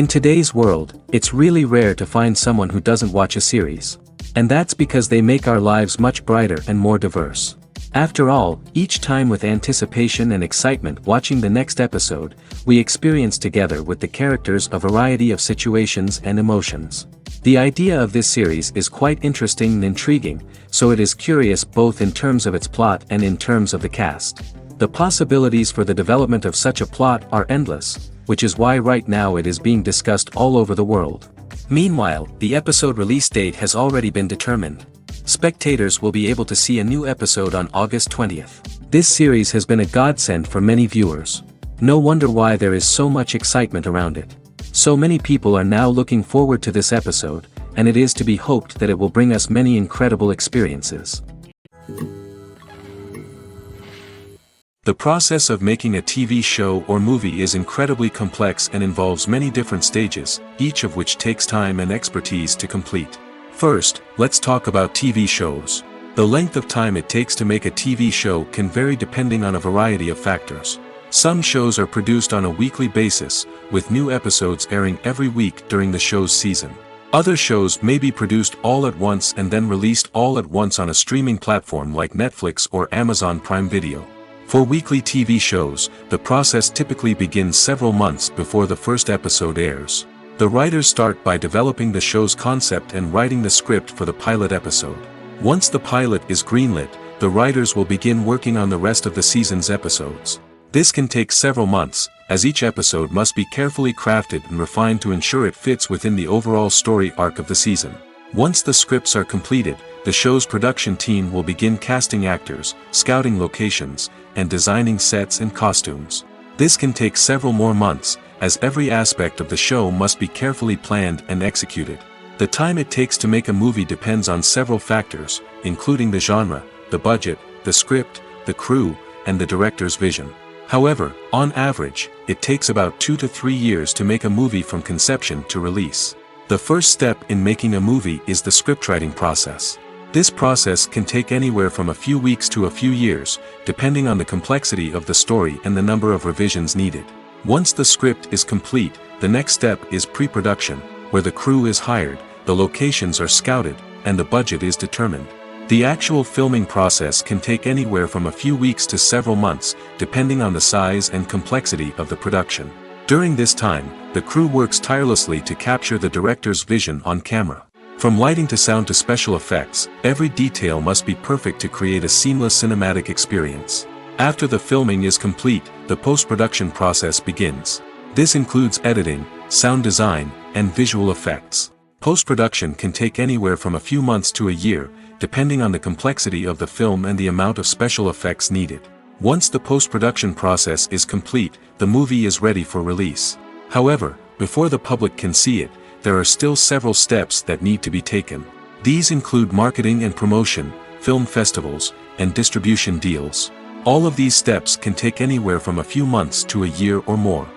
In today's world, it's really rare to find someone who doesn't watch a series. And that's because they make our lives much brighter and more diverse. After all, each time with anticipation and excitement watching the next episode, we experience together with the characters a variety of situations and emotions. The idea of this series is quite interesting and intriguing, so it is curious both in terms of its plot and in terms of the cast. The possibilities for the development of such a plot are endless, which is why right now it is being discussed all over the world. Meanwhile, the episode release date has already been determined. Spectators will be able to see a new episode on August 20th. This series has been a godsend for many viewers. No wonder why there is so much excitement around it. So many people are now looking forward to this episode, and it is to be hoped that it will bring us many incredible experiences. The process of making a TV show or movie is incredibly complex and involves many different stages, each of which takes time and expertise to complete. First, let's talk about TV shows. The length of time it takes to make a TV show can vary depending on a variety of factors. Some shows are produced on a weekly basis, with new episodes airing every week during the show's season. Other shows may be produced all at once and then released all at once on a streaming platform like Netflix or Amazon Prime Video. For weekly TV shows, the process typically begins several months before the first episode airs. The writers start by developing the show's concept and writing the script for the pilot episode. Once the pilot is greenlit, the writers will begin working on the rest of the season's episodes. This can take several months, as each episode must be carefully crafted and refined to ensure it fits within the overall story arc of the season. Once the scripts are completed, the show's production team will begin casting actors, scouting locations, and designing sets and costumes. This can take several more months, as every aspect of the show must be carefully planned and executed. The time it takes to make a movie depends on several factors, including the genre, the budget, the script, the crew, and the director's vision. However, on average, it takes about 2 to 3 years to make a movie from conception to release. The first step in making a movie is the scriptwriting process. This process can take anywhere from a few weeks to a few years, depending on the complexity of the story and the number of revisions needed. Once the script is complete, the next step is pre-production, where the crew is hired, the locations are scouted, and the budget is determined. The actual filming process can take anywhere from a few weeks to several months, depending on the size and complexity of the production. During this time, the crew works tirelessly to capture the director's vision on camera. From lighting to sound to special effects, every detail must be perfect to create a seamless cinematic experience. After the filming is complete, the post-production process begins. This includes editing, sound design, and visual effects. Post-production can take anywhere from a few months to a year, depending on the complexity of the film and the amount of special effects needed. Once the post-production process is complete, the movie is ready for release. However, before the public can see it, there are still several steps that need to be taken. These include marketing and promotion, film festivals, and distribution deals. All of these steps can take anywhere from a few months to a year or more.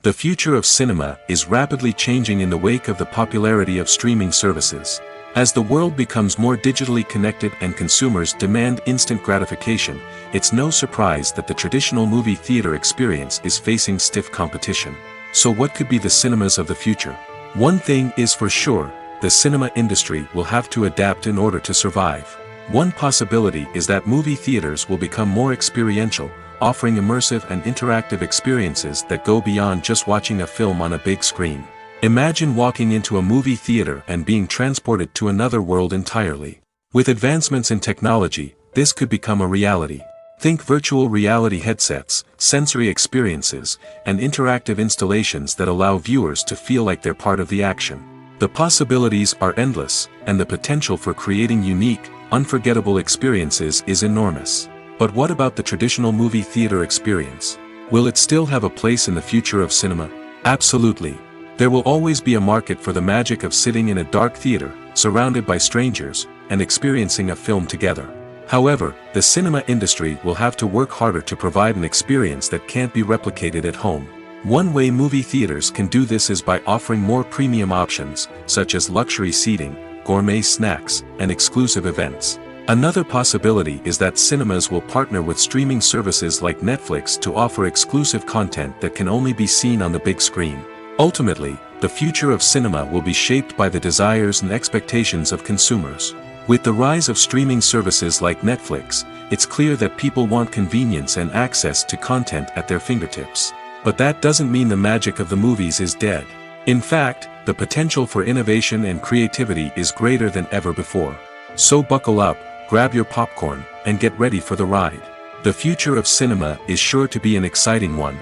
The future of cinema is rapidly changing in the wake of the popularity of streaming services. As the world becomes more digitally connected and consumers demand instant gratification, it's no surprise that the traditional movie theater experience is facing stiff competition. So what could be the cinemas of the future? One thing is for sure, the cinema industry will have to adapt in order to survive. One possibility is that movie theaters will become more experiential, offering immersive and interactive experiences that go beyond just watching a film on a big screen. Imagine walking into a movie theater and being transported to another world entirely. With advancements in technology, this could become a reality. Think virtual reality headsets, sensory experiences, and interactive installations that allow viewers to feel like they're part of the action. The possibilities are endless, and the potential for creating unique, unforgettable experiences is enormous. But what about the traditional movie theater experience? Will it still have a place in the future of cinema? Absolutely. There will always be a market for the magic of sitting in a dark theater, surrounded by strangers, and experiencing a film together. However, the cinema industry will have to work harder to provide an experience that can't be replicated at home. One way movie theaters can do this is by offering more premium options, such as luxury seating, gourmet snacks, and exclusive events. Another possibility is that cinemas will partner with streaming services like Netflix to offer exclusive content that can only be seen on the big screen. Ultimately, the future of cinema will be shaped by the desires and expectations of consumers. With the rise of streaming services like Netflix, it's clear that people want convenience and access to content at their fingertips. But that doesn't mean the magic of the movies is dead. In fact, the potential for innovation and creativity is greater than ever before. So buckle up, grab your popcorn, and get ready for the ride. The future of cinema is sure to be an exciting one.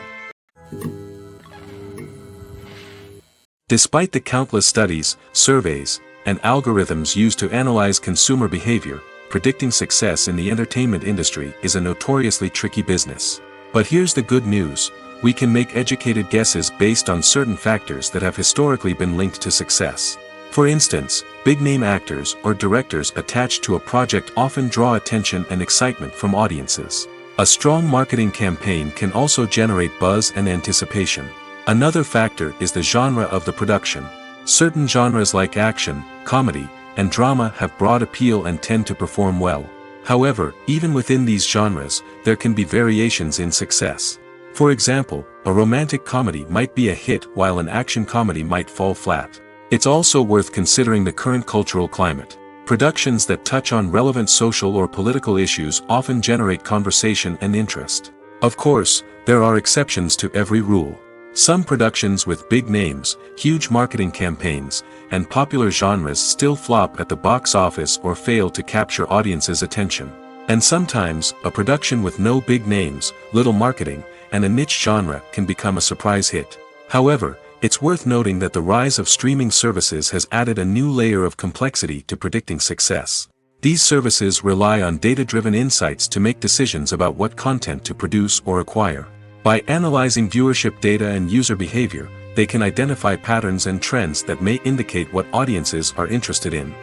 Despite the countless studies, surveys, and algorithms used to analyze consumer behavior, predicting success in the entertainment industry is a notoriously tricky business. But here's the good news: we can make educated guesses based on certain factors that have historically been linked to success. For instance, big-name actors or directors attached to a project often draw attention and excitement from audiences. A strong marketing campaign can also generate buzz and anticipation. Another factor is the genre of the production. Certain genres like action, comedy, and drama have broad appeal and tend to perform well. However, even within these genres, there can be variations in success. For example, a romantic comedy might be a hit while an action comedy might fall flat. It's also worth considering the current cultural climate. Productions that touch on relevant social or political issues often generate conversation and interest. Of course, there are exceptions to every rule. Some productions with big names, huge marketing campaigns, and popular genres still flop at the box office or fail to capture audiences' attention. And sometimes, a production with no big names, little marketing, and a niche genre can become a surprise hit. However, it's worth noting that the rise of streaming services has added a new layer of complexity to predicting success. These services rely on data-driven insights to make decisions about what content to produce or acquire. By analyzing viewership data and user behavior, they can identify patterns and trends that may indicate what audiences are interested in.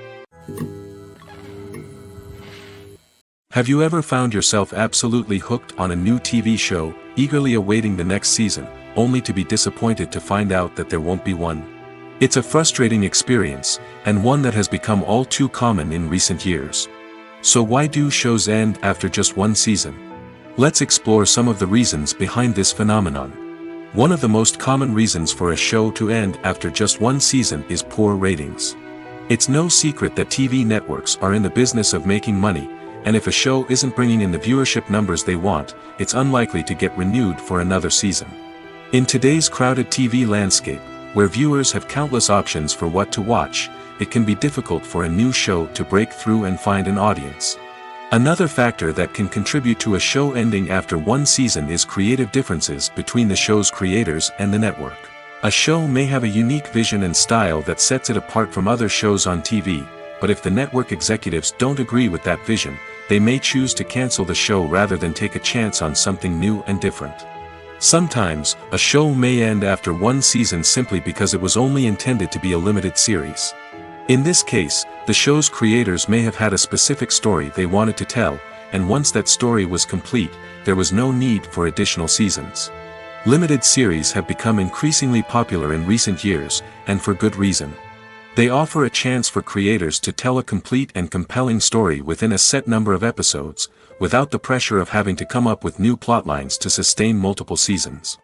Have you ever found yourself absolutely hooked on a new TV show, eagerly awaiting the next season, only to be disappointed to find out that there won't be one? It's a frustrating experience, and one that has become all too common in recent years. So why do shows end after just one season? Let's explore some of the reasons behind this phenomenon. One of the most common reasons for a show to end after just one season is poor ratings. It's no secret that TV networks are in the business of making money, and if a show isn't bringing in the viewership numbers they want, it's unlikely to get renewed for another season. In today's crowded TV landscape, where viewers have countless options for what to watch, it can be difficult for a new show to break through and find an audience. Another factor that can contribute to a show ending after one season is creative differences between the show's creators and the network. A show may have a unique vision and style that sets it apart from other shows on TV, but if the network executives don't agree with that vision, they may choose to cancel the show rather than take a chance on something new and different. Sometimes, a show may end after one season simply because it was only intended to be a limited series. In this case, the show's creators may have had a specific story they wanted to tell, and once that story was complete, there was no need for additional seasons. Limited series have become increasingly popular in recent years, and for good reason. They offer a chance for creators to tell a complete and compelling story within a set number of episodes, without the pressure of having to come up with new plotlines to sustain multiple seasons.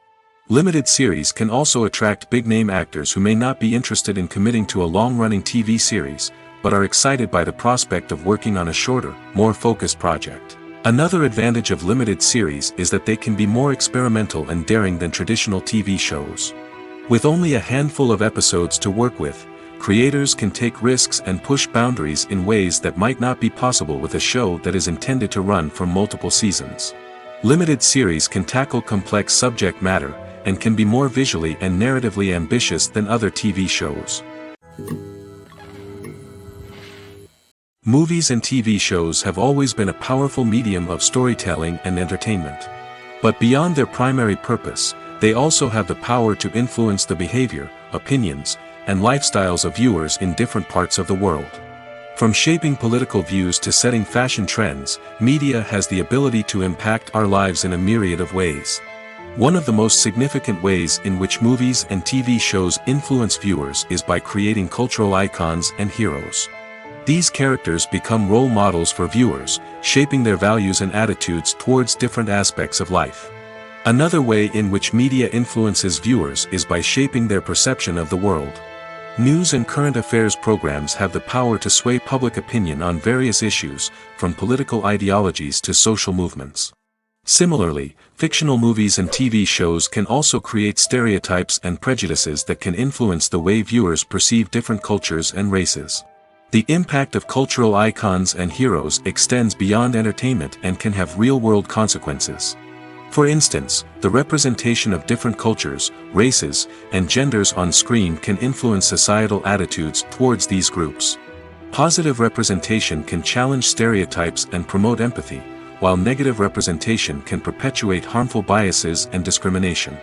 Limited series can also attract big-name actors who may not be interested in committing to a long-running TV series, but are excited by the prospect of working on a shorter, more focused project. Another advantage of limited series is that they can be more experimental and daring than traditional TV shows. With only a handful of episodes to work with, creators can take risks and push boundaries in ways that might not be possible with a show that is intended to run for multiple seasons. Limited series can tackle complex subject matter, and can be more visually and narratively ambitious than other TV shows. Movies and TV shows have always been a powerful medium of storytelling and entertainment. But beyond their primary purpose, they also have the power to influence the behavior, opinions, and lifestyles of viewers in different parts of the world. From shaping political views to setting fashion trends, media has the ability to impact our lives in a myriad of ways. One of the most significant ways in which movies and TV shows influence viewers is by creating cultural icons and heroes. These characters become role models for viewers, shaping their values and attitudes towards different aspects of life. Another way in which media influences viewers is by shaping their perception of the world. News and current affairs programs have the power to sway public opinion on various issues, from political ideologies to social movements. Similarly, fictional movies and TV shows can also create stereotypes and prejudices that can influence the way viewers perceive different cultures and races. The impact of cultural icons and heroes extends beyond entertainment and can have real-world consequences. For instance, the representation of different cultures, races, and genders on screen can influence societal attitudes towards these groups. Positive representation can challenge stereotypes and promote empathy, while negative representation can perpetuate harmful biases and discrimination.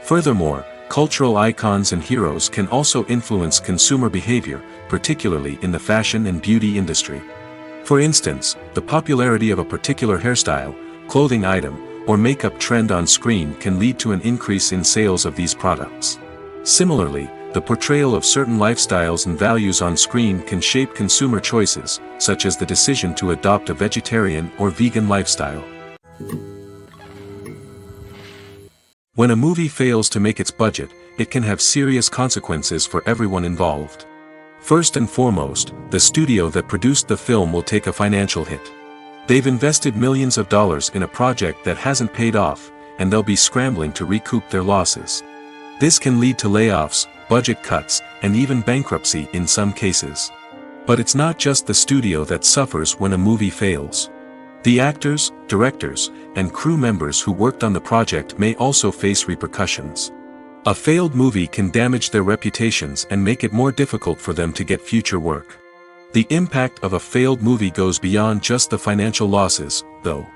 Furthermore, cultural icons and heroes can also influence consumer behavior, particularly in the fashion and beauty industry. For instance, the popularity of a particular hairstyle, clothing item, or makeup trend on screen can lead to an increase in sales of these products. Similarly, the portrayal of certain lifestyles and values on screen can shape consumer choices, such as the decision to adopt a vegetarian or vegan lifestyle. When a movie fails to make its budget, it can have serious consequences for everyone involved. First and foremost, the studio that produced the film will take a financial hit. They've invested millions of dollars in a project that hasn't paid off, and they'll be scrambling to recoup their losses. This can lead to layoffs, budget cuts, and even bankruptcy in some cases. But it's not just the studio that suffers when a movie fails. The actors, directors, and crew members who worked on the project may also face repercussions. A failed movie can damage their reputations and make it more difficult for them to get future work. The impact of a failed movie goes beyond just the financial losses, though.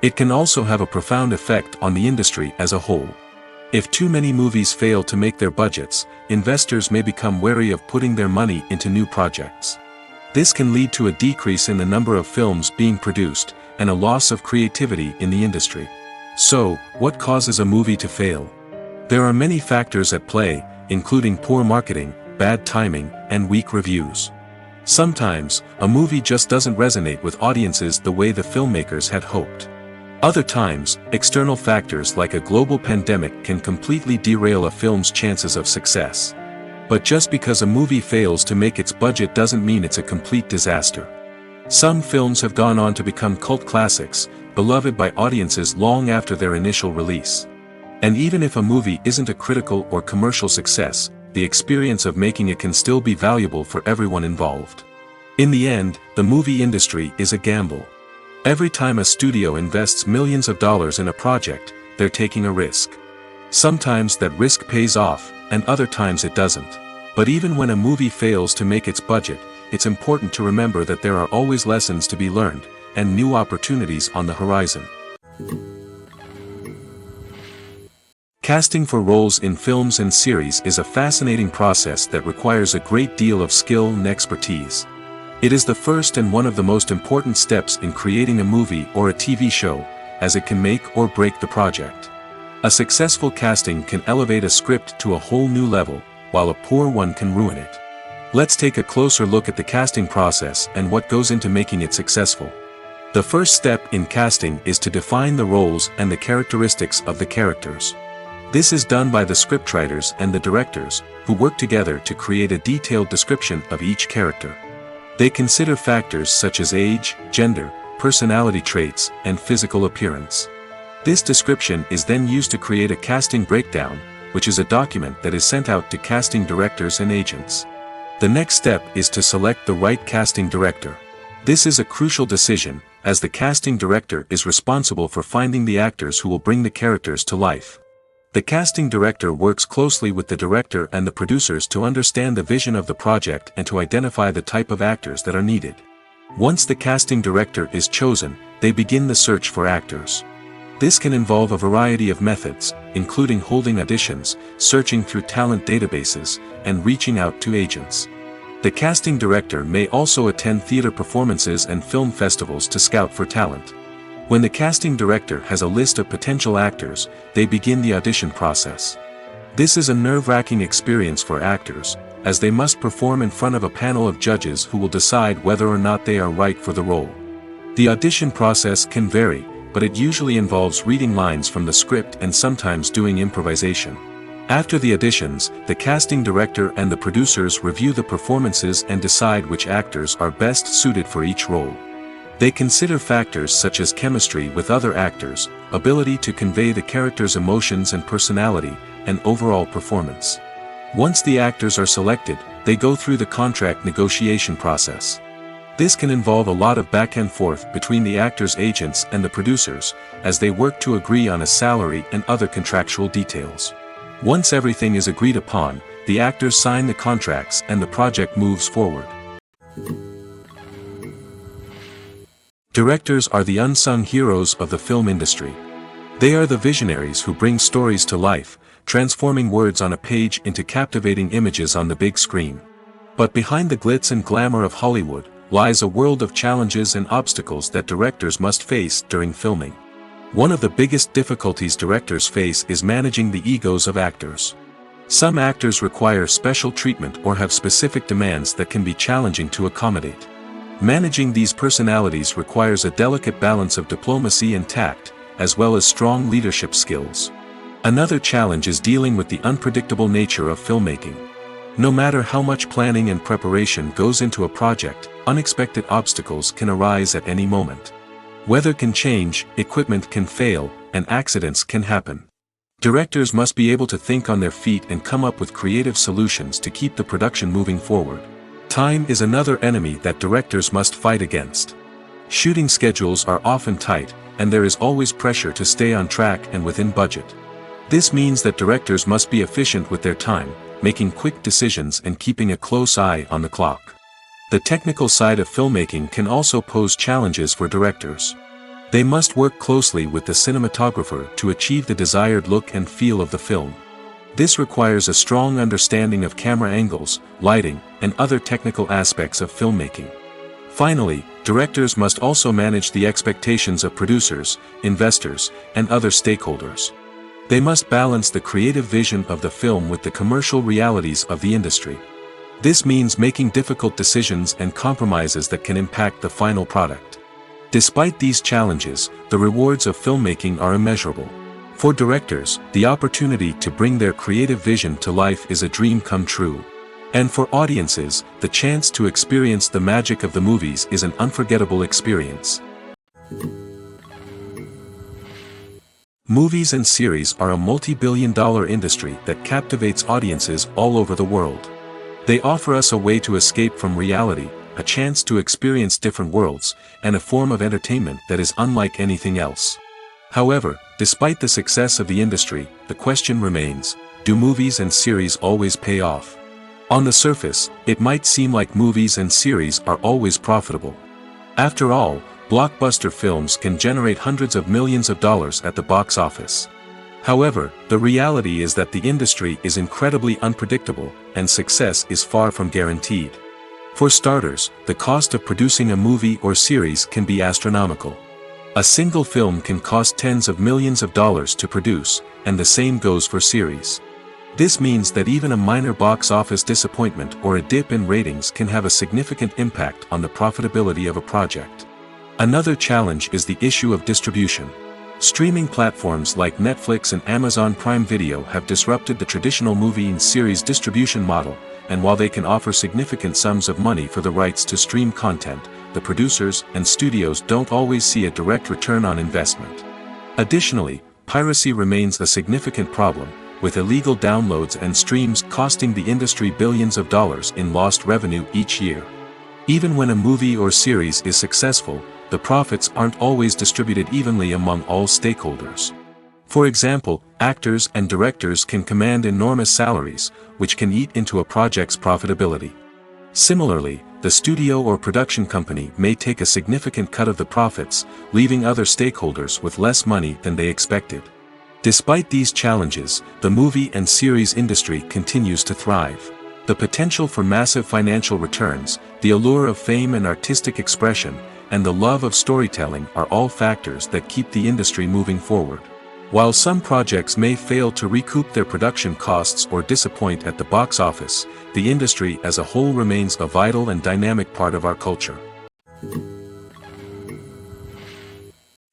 It can also have a profound effect on the industry as a whole. If too many movies fail to make their budgets, investors may become wary of putting their money into new projects. This can lead to a decrease in the number of films being produced, and a loss of creativity in the industry. So, what causes a movie to fail? There are many factors at play, including poor marketing, bad timing, and weak reviews. Sometimes, a movie just doesn't resonate with audiences the way the filmmakers had hoped. Other times, external factors like a global pandemic can completely derail a film's chances of success. But just because a movie fails to make its budget doesn't mean it's a complete disaster. Some films have gone on to become cult classics, beloved by audiences long after their initial release. And even if a movie isn't a critical or commercial success, the experience of making it can still be valuable for everyone involved. In the end, the movie industry is a gamble. Every time a studio invests millions of dollars in a project, they're taking a risk. Sometimes that risk pays off, and other times it doesn't. But even when a movie fails to make its budget, it's important to remember that there are always lessons to be learned, and new opportunities on the horizon. Casting for roles in films and series is a fascinating process that requires a great deal of skill and expertise. It is the first and one of the most important steps in creating a movie or a TV show, as it can make or break the project. A successful casting can elevate a script to a whole new level, while a poor one can ruin it. Let's take a closer look at the casting process and what goes into making it successful. The first step in casting is to define the roles and the characteristics of the characters. This is done by the scriptwriters and the directors, who work together to create a detailed description of each character. They consider factors such as age, gender, personality traits, and physical appearance. This description is then used to create a casting breakdown, which is a document that is sent out to casting directors and agents. The next step is to select the right casting director. This is a crucial decision, as the casting director is responsible for finding the actors who will bring the characters to life. The casting director works closely with the director and the producers to understand the vision of the project and to identify the type of actors that are needed. Once the casting director is chosen, they begin the search for actors. This can involve a variety of methods, including holding auditions, searching through talent databases, and reaching out to agents. The casting director may also attend theater performances and film festivals to scout for talent. When the casting director has a list of potential actors, they begin the audition process. This is a nerve-wracking experience for actors, as they must perform in front of a panel of judges who will decide whether or not they are right for the role. The audition process can vary, but it usually involves reading lines from the script and sometimes doing improvisation. After the auditions, the casting director and the producers review the performances and decide which actors are best suited for each role. They consider factors such as chemistry with other actors, ability to convey the character's emotions and personality, and overall performance. Once the actors are selected, they go through the contract negotiation process. This can involve a lot of back and forth between the actors' agents and the producers, as they work to agree on a salary and other contractual details. Once everything is agreed upon, the actors sign the contracts and the project moves forward. Directors are the unsung heroes of the film industry. They are the visionaries who bring stories to life, transforming words on a page into captivating images on the big screen. But behind the glitz and glamour of Hollywood lies a world of challenges and obstacles that directors must face during filming. One of the biggest difficulties directors face is managing the egos of actors. Some actors require special treatment or have specific demands that can be challenging to accommodate. Managing these personalities requires a delicate balance of diplomacy and tact, as well as strong leadership skills. Another challenge is dealing with the unpredictable nature of filmmaking. No matter how much planning and preparation goes into a project, unexpected obstacles can arise at any moment. Weather can change, equipment can fail, and accidents can happen. Directors must be able to think on their feet and come up with creative solutions to keep the production moving forward. Time is another enemy that directors must fight against. Shooting schedules are often tight, and there is always pressure to stay on track and within budget. This means that directors must be efficient with their time, making quick decisions and keeping a close eye on the clock. The technical side of filmmaking can also pose challenges for directors. They must work closely with the cinematographer to achieve the desired look and feel of the film. This requires a strong understanding of camera angles, lighting, and other technical aspects of filmmaking. Finally, directors must also manage the expectations of producers, investors, and other stakeholders. They must balance the creative vision of the film with the commercial realities of the industry. This means making difficult decisions and compromises that can impact the final product. Despite these challenges, the rewards of filmmaking are immeasurable. For directors, the opportunity to bring their creative vision to life is a dream come true. And for audiences, the chance to experience the magic of the movies is an unforgettable experience. Movies and series are a multi-billion-dollar industry that captivates audiences all over the world. They offer us a way to escape from reality, a chance to experience different worlds, and a form of entertainment that is unlike anything else. However, despite the success of the industry, the question remains, do movies and series always pay off? On the surface, it might seem like movies and series are always profitable. After all, blockbuster films can generate hundreds of millions of dollars at the box office. However, the reality is that the industry is incredibly unpredictable, and success is far from guaranteed. For starters, the cost of producing a movie or series can be astronomical. A single film can cost tens of millions of dollars to produce, and the same goes for series. This means that even a minor box office disappointment or a dip in ratings can have a significant impact on the profitability of a project. Another challenge is the issue of distribution. Streaming platforms like Netflix and Amazon Prime Video have disrupted the traditional movie and series distribution model, and while they can offer significant sums of money for the rights to stream content, the producers and studios don't always see a direct return on investment. Additionally, piracy remains a significant problem, with illegal downloads and streams costing the industry billions of dollars in lost revenue each year. Even when a movie or series is successful, the profits aren't always distributed evenly among all stakeholders. For example, actors and directors can command enormous salaries, which can eat into a project's profitability. Similarly, the studio or production company may take a significant cut of the profits, leaving other stakeholders with less money than they expected. Despite these challenges, the movie and series industry continues to thrive. The potential for massive financial returns, the allure of fame and artistic expression, and the love of storytelling are all factors that keep the industry moving forward. While some projects may fail to recoup their production costs or disappoint at the box office, the industry as a whole remains a vital and dynamic part of our culture.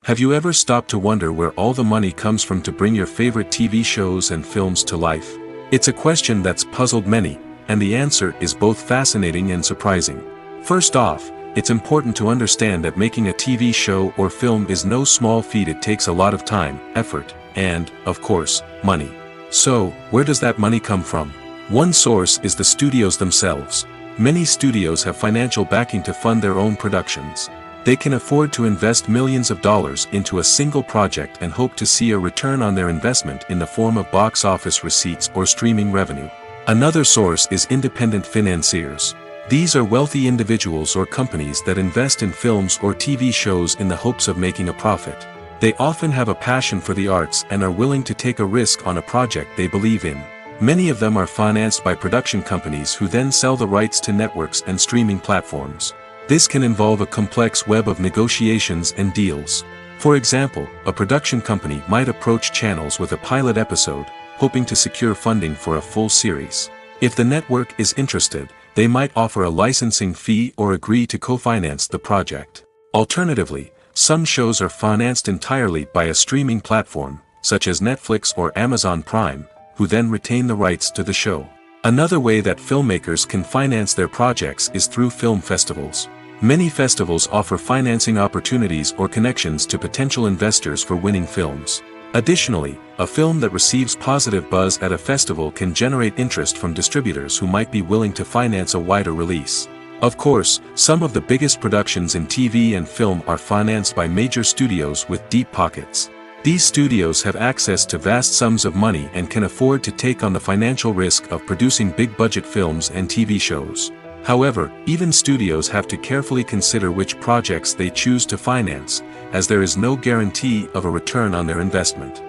Have you ever stopped to wonder where all the money comes from to bring your favorite TV shows and films to life? It's a question that's puzzled many, and the answer is both fascinating and surprising. First off, it's important to understand that making a TV show or film is no small feat. It takes a lot of time, effort, and, of course, money. So, where does that money come from? One source is the studios themselves. Many studios have financial backing to fund their own productions. They can afford to invest millions of dollars into a single project and hope to see a return on their investment in the form of box office receipts or streaming revenue. Another source is independent financiers. These are wealthy individuals or companies that invest in films or TV shows in the hopes of making a profit. They often have a passion for the arts and are willing to take a risk on a project they believe in. Many of them are financed by production companies who then sell the rights to networks and streaming platforms. This can involve a complex web of negotiations and deals. For example, a production company might approach channels with a pilot episode, hoping to secure funding for a full series. If the network is interested, they might offer a licensing fee or agree to co-finance the project. Alternatively, some shows are financed entirely by a streaming platform, such as Netflix or Amazon Prime, who then retain the rights to the show. Another way that filmmakers can finance their projects is through film festivals. Many festivals offer financing opportunities or connections to potential investors for winning films. Additionally, a film that receives positive buzz at a festival can generate interest from distributors who might be willing to finance a wider release. Of course, some of the biggest productions in TV and film are financed by major studios with deep pockets. These studios have access to vast sums of money and can afford to take on the financial risk of producing big-budget films and TV shows. However, even studios have to carefully consider which projects they choose to finance, as there is no guarantee of a return on their investment.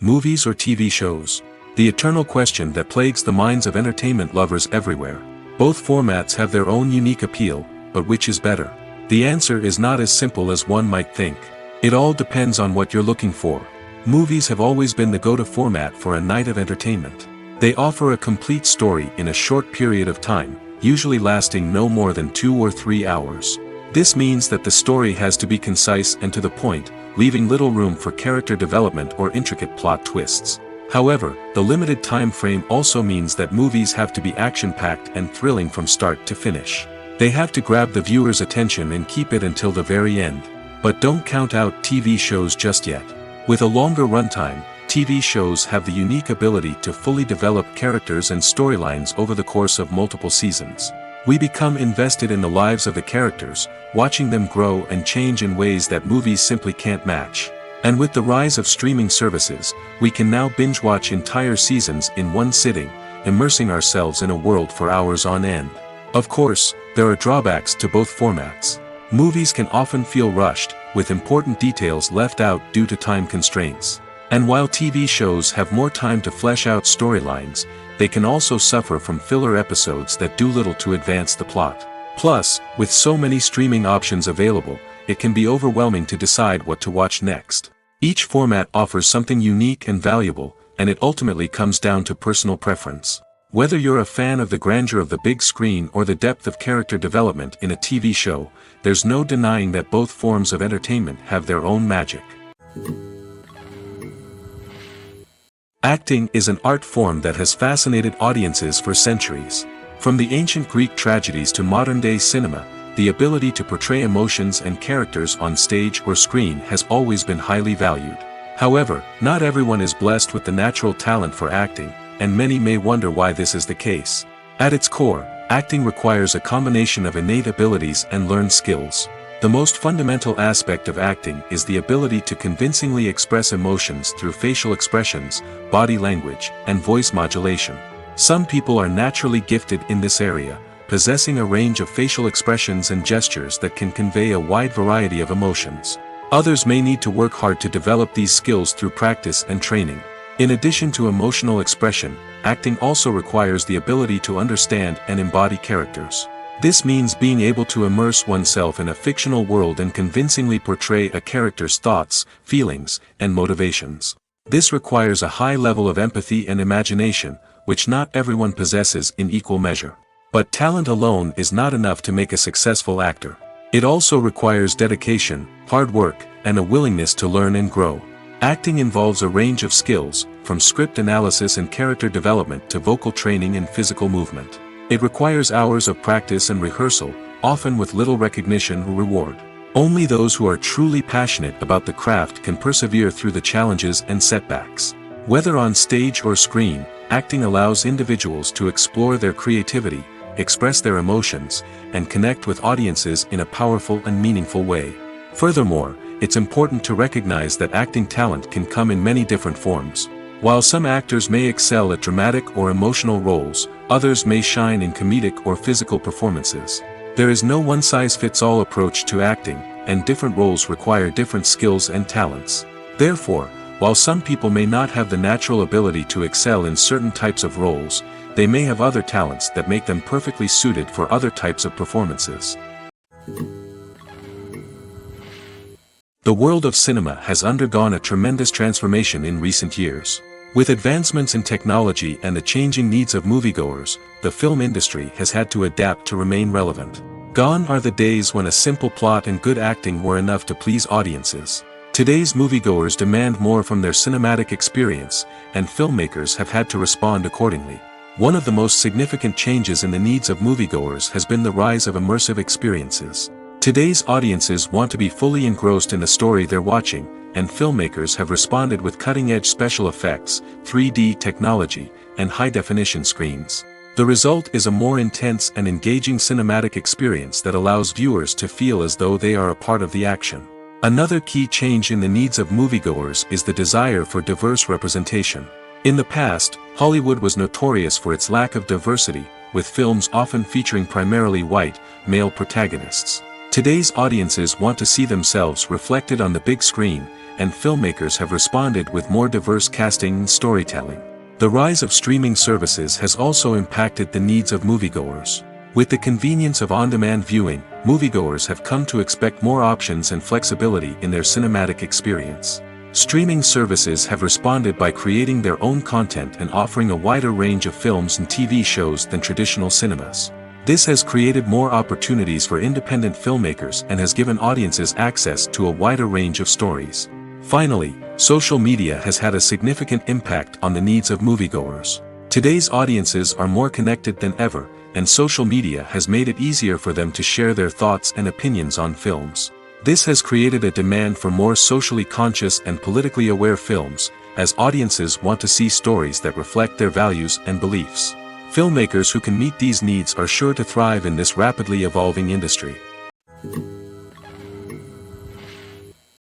Movies or TV shows? The eternal question that plagues the minds of entertainment lovers everywhere. Both formats have their own unique appeal, but which is better? The answer is not as simple as one might think. It all depends on what you're looking for. Movies have always been the go-to format for a night of entertainment. They offer a complete story in a short period of time, usually lasting no more than 2 or 3 hours. This means that the story has to be concise and to the point, leaving little room for character development or intricate plot twists. However, the limited time frame also means that movies have to be action-packed and thrilling from start to finish. They have to grab the viewer's attention and keep it until the very end. But don't count out TV shows just yet. With a longer runtime, TV shows have the unique ability to fully develop characters and storylines over the course of multiple seasons. We become invested in the lives of the characters, watching them grow and change in ways that movies simply can't match. And with the rise of streaming services, we can now binge-watch entire seasons in one sitting, immersing ourselves in a world for hours on end. Of course, there are drawbacks to both formats. Movies can often feel rushed, with important details left out due to time constraints. And while TV shows have more time to flesh out storylines, they can also suffer from filler episodes that do little to advance the plot. Plus, with so many streaming options available, it can be overwhelming to decide what to watch next. Each format offers something unique and valuable, and it ultimately comes down to personal preference. Whether you're a fan of the grandeur of the big screen or the depth of character development in a TV show, there's no denying that both forms of entertainment have their own magic. Acting is an art form that has fascinated audiences for centuries. From the ancient Greek tragedies to modern-day cinema, the ability to portray emotions and characters on stage or screen has always been highly valued. However, not everyone is blessed with the natural talent for acting, and many may wonder why this is the case. At its core, acting requires a combination of innate abilities and learned skills. The most fundamental aspect of acting is the ability to convincingly express emotions through facial expressions, body language, and voice modulation. Some people are naturally gifted in this area, possessing a range of facial expressions and gestures that can convey a wide variety of emotions. Others may need to work hard to develop these skills through practice and training. In addition to emotional expression, acting also requires the ability to understand and embody characters. This means being able to immerse oneself in a fictional world and convincingly portray a character's thoughts, feelings, and motivations. This requires a high level of empathy and imagination, which not everyone possesses in equal measure. But talent alone is not enough to make a successful actor. It also requires dedication, hard work, and a willingness to learn and grow. Acting involves a range of skills, from script analysis and character development to vocal training and physical movement. It requires hours of practice and rehearsal, often with little recognition or reward. Only those who are truly passionate about the craft can persevere through the challenges and setbacks. Whether on stage or screen, acting allows individuals to explore their creativity, express their emotions, and connect with audiences in a powerful and meaningful way. Furthermore, it's important to recognize that acting talent can come in many different forms. While some actors may excel at dramatic or emotional roles, others may shine in comedic or physical performances. There is no one-size-fits-all approach to acting, and different roles require different skills and talents. Therefore, while some people may not have the natural ability to excel in certain types of roles, they may have other talents that make them perfectly suited for other types of performances. The world of cinema has undergone a tremendous transformation in recent years. With advancements in technology and the changing needs of moviegoers, the film industry has had to adapt to remain relevant. Gone are the days when a simple plot and good acting were enough to please audiences. Today's moviegoers demand more from their cinematic experience, and filmmakers have had to respond accordingly. One of the most significant changes in the needs of moviegoers has been the rise of immersive experiences. Today's audiences want to be fully engrossed in the story they're watching, and filmmakers have responded with cutting-edge special effects, 3D technology, and high-definition screens. The result is a more intense and engaging cinematic experience that allows viewers to feel as though they are a part of the action. Another key change in the needs of moviegoers is the desire for diverse representation. In the past, Hollywood was notorious for its lack of diversity, with films often featuring primarily white, male protagonists. Today's audiences want to see themselves reflected on the big screen, and filmmakers have responded with more diverse casting and storytelling. The rise of streaming services has also impacted the needs of moviegoers. With the convenience of on-demand viewing, moviegoers have come to expect more options and flexibility in their cinematic experience. Streaming services have responded by creating their own content and offering a wider range of films and TV shows than traditional cinemas. This has created more opportunities for independent filmmakers and has given audiences access to a wider range of stories. Finally, social media has had a significant impact on the needs of moviegoers. Today's audiences are more connected than ever, and social media has made it easier for them to share their thoughts and opinions on films. This has created a demand for more socially conscious and politically aware films, as audiences want to see stories that reflect their values and beliefs. Filmmakers who can meet these needs are sure to thrive in this rapidly evolving industry.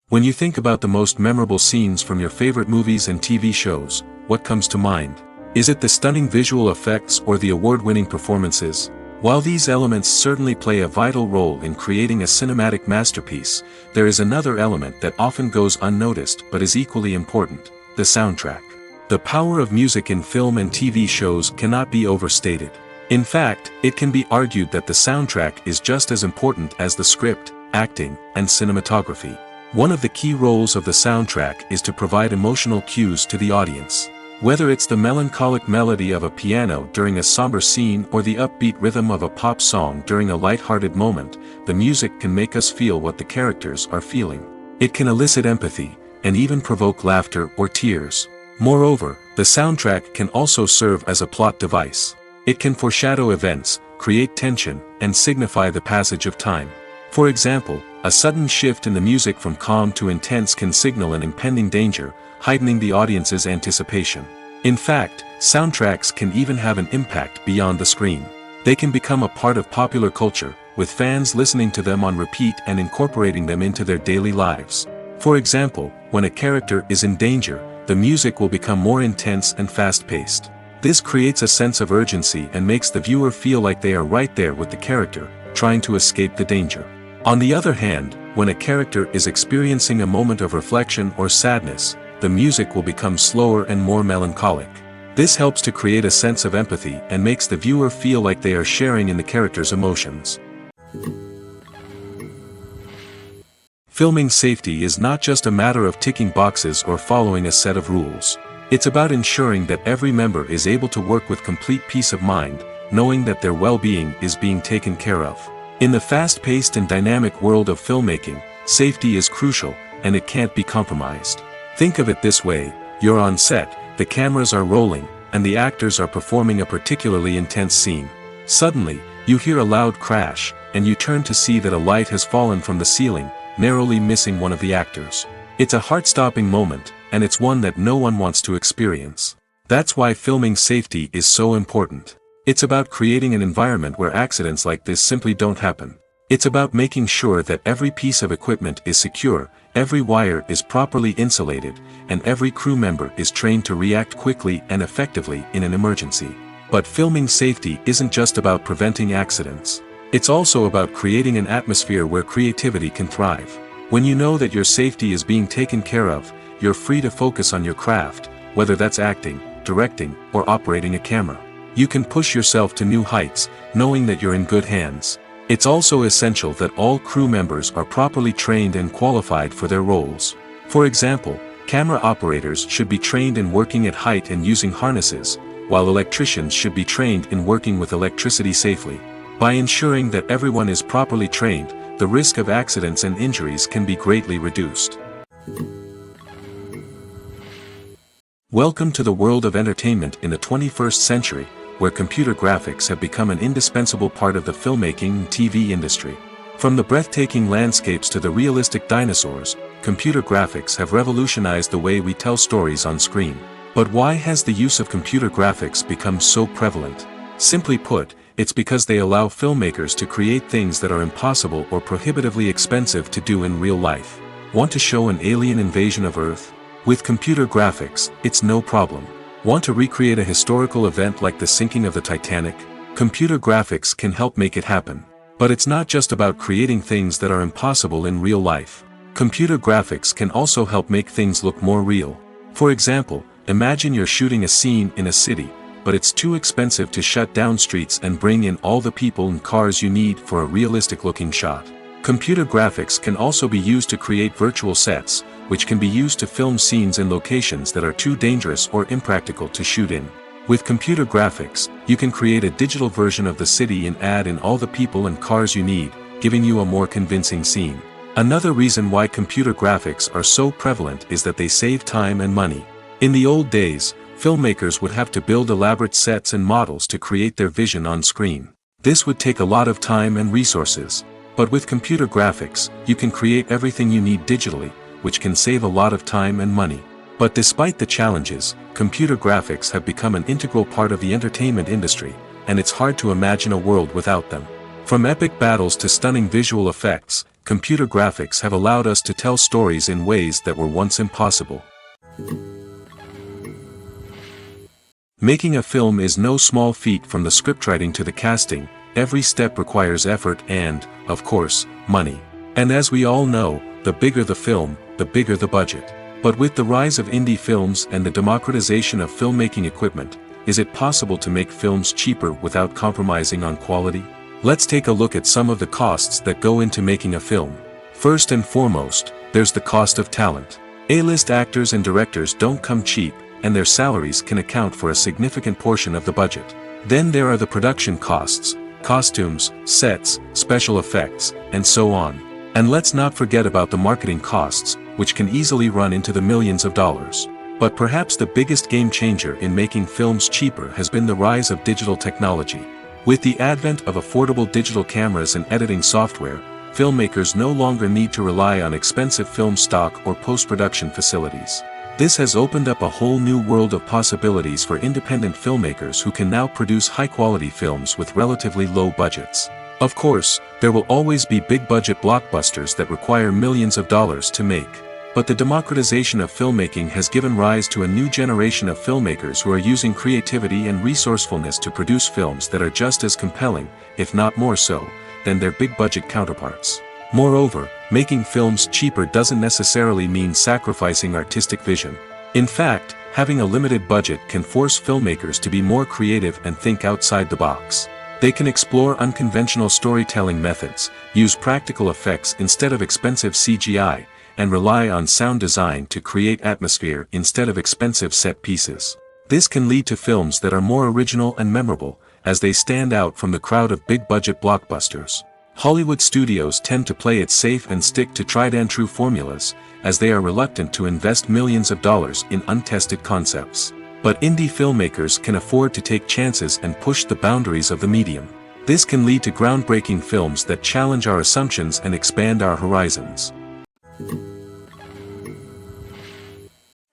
When you think about the most memorable scenes from your favorite movies and TV shows, what comes to mind? Is it the stunning visual effects or the award-winning performances? While these elements certainly play a vital role in creating a cinematic masterpiece, there is another element that often goes unnoticed but is equally important: the soundtrack. The power of music in film and TV shows cannot be overstated. In fact, it can be argued that the soundtrack is just as important as the script, acting, and cinematography. One of the key roles of the soundtrack is to provide emotional cues to the audience. Whether it's the melancholic melody of a piano during a somber scene or the upbeat rhythm of a pop song during a light-hearted moment, the music can make us feel what the characters are feeling. It can elicit empathy, and even provoke laughter or tears. Moreover, the soundtrack can also serve as a plot device. It can foreshadow events, create tension, and signify the passage of time. For example, a sudden shift in the music from calm to intense can signal an impending danger, heightening the audience's anticipation. In fact, soundtracks can even have an impact beyond the screen. They can become a part of popular culture, with fans listening to them on repeat and incorporating them into their daily lives. For example, when a character is in danger, the music will become more intense and fast-paced. This creates a sense of urgency and makes the viewer feel like they are right there with the character, trying to escape the danger. On the other hand, when a character is experiencing a moment of reflection or sadness, the music will become slower and more melancholic. This helps to create a sense of empathy and makes the viewer feel like they are sharing in the character's emotions. Filming safety is not just a matter of ticking boxes or following a set of rules. It's about ensuring that every member is able to work with complete peace of mind, knowing that their well-being is being taken care of. In the fast-paced and dynamic world of filmmaking, safety is crucial, and it can't be compromised. Think of it this way: you're on set, the cameras are rolling, and the actors are performing a particularly intense scene. Suddenly, you hear a loud crash, and you turn to see that a light has fallen from the ceiling, narrowly missing one of the actors. It's a heart-stopping moment, and it's one that no one wants to experience. That's why filming safety is so important. It's about creating an environment where accidents like this simply don't happen. It's about making sure that every piece of equipment is secure, every wire is properly insulated, and every crew member is trained to react quickly and effectively in an emergency. But filming safety isn't just about preventing accidents. It's also about creating an atmosphere where creativity can thrive. When you know that your safety is being taken care of, you're free to focus on your craft, whether that's acting, directing, or operating a camera. You can push yourself to new heights, knowing that you're in good hands. It's also essential that all crew members are properly trained and qualified for their roles. For example, camera operators should be trained in working at height and using harnesses, while electricians should be trained in working with electricity safely. By ensuring that everyone is properly trained, the risk of accidents and injuries can be greatly reduced. Welcome to the world of entertainment in the 21st century, where computer graphics have become an indispensable part of the filmmaking and TV industry. From the breathtaking landscapes to the realistic dinosaurs, computer graphics have revolutionized the way we tell stories on screen. But why has the use of computer graphics become so prevalent? Simply put, it's because they allow filmmakers to create things that are impossible or prohibitively expensive to do in real life. Want to show an alien invasion of Earth? With computer graphics, it's no problem. Want to recreate a historical event like the sinking of the Titanic? Computer graphics can help make it happen. But it's not just about creating things that are impossible in real life. Computer graphics can also help make things look more real. For example, imagine you're shooting a scene in a city, but it's too expensive to shut down streets and bring in all the people and cars you need for a realistic-looking shot. Computer graphics can also be used to create virtual sets, which can be used to film scenes in locations that are too dangerous or impractical to shoot in. With computer graphics, you can create a digital version of the city and add in all the people and cars you need, giving you a more convincing scene. Another reason why computer graphics are so prevalent is that they save time and money. In the old days, filmmakers would have to build elaborate sets and models to create their vision on screen. This would take a lot of time and resources. But with computer graphics, you can create everything you need digitally, which can save a lot of time and money. But despite the challenges, computer graphics have become an integral part of the entertainment industry, and it's hard to imagine a world without them. From epic battles to stunning visual effects, computer graphics have allowed us to tell stories in ways that were once impossible. Making a film is no small feat. From the scriptwriting to the casting, every step requires effort and, of course, money. And as we all know, the bigger the film, the bigger the budget. But with the rise of indie films and the democratization of filmmaking equipment, is it possible to make films cheaper without compromising on quality? Let's take a look at some of the costs that go into making a film. First and foremost, there's the cost of talent. A-list actors and directors don't come cheap, and their salaries can account for a significant portion of the budget. Then there are the production costs, costumes, sets, special effects, and so on. And let's not forget about the marketing costs, which can easily run into the millions of dollars. But perhaps the biggest game changer in making films cheaper has been the rise of digital technology. With the advent of affordable digital cameras and editing software, filmmakers no longer need to rely on expensive film stock or post-production facilities. This has opened up a whole new world of possibilities for independent filmmakers who can now produce high-quality films with relatively low budgets. Of course, there will always be big-budget blockbusters that require millions of dollars to make. But the democratization of filmmaking has given rise to a new generation of filmmakers who are using creativity and resourcefulness to produce films that are just as compelling, if not more so, than their big-budget counterparts. Moreover, making films cheaper doesn't necessarily mean sacrificing artistic vision. In fact, having a limited budget can force filmmakers to be more creative and think outside the box. They can explore unconventional storytelling methods, use practical effects instead of expensive CGI, and rely on sound design to create atmosphere instead of expensive set pieces. This can lead to films that are more original and memorable, as they stand out from the crowd of big-budget blockbusters. Hollywood studios tend to play it safe and stick to tried-and-true formulas, as they are reluctant to invest millions of dollars in untested concepts. But indie filmmakers can afford to take chances and push the boundaries of the medium. This can lead to groundbreaking films that challenge our assumptions and expand our horizons.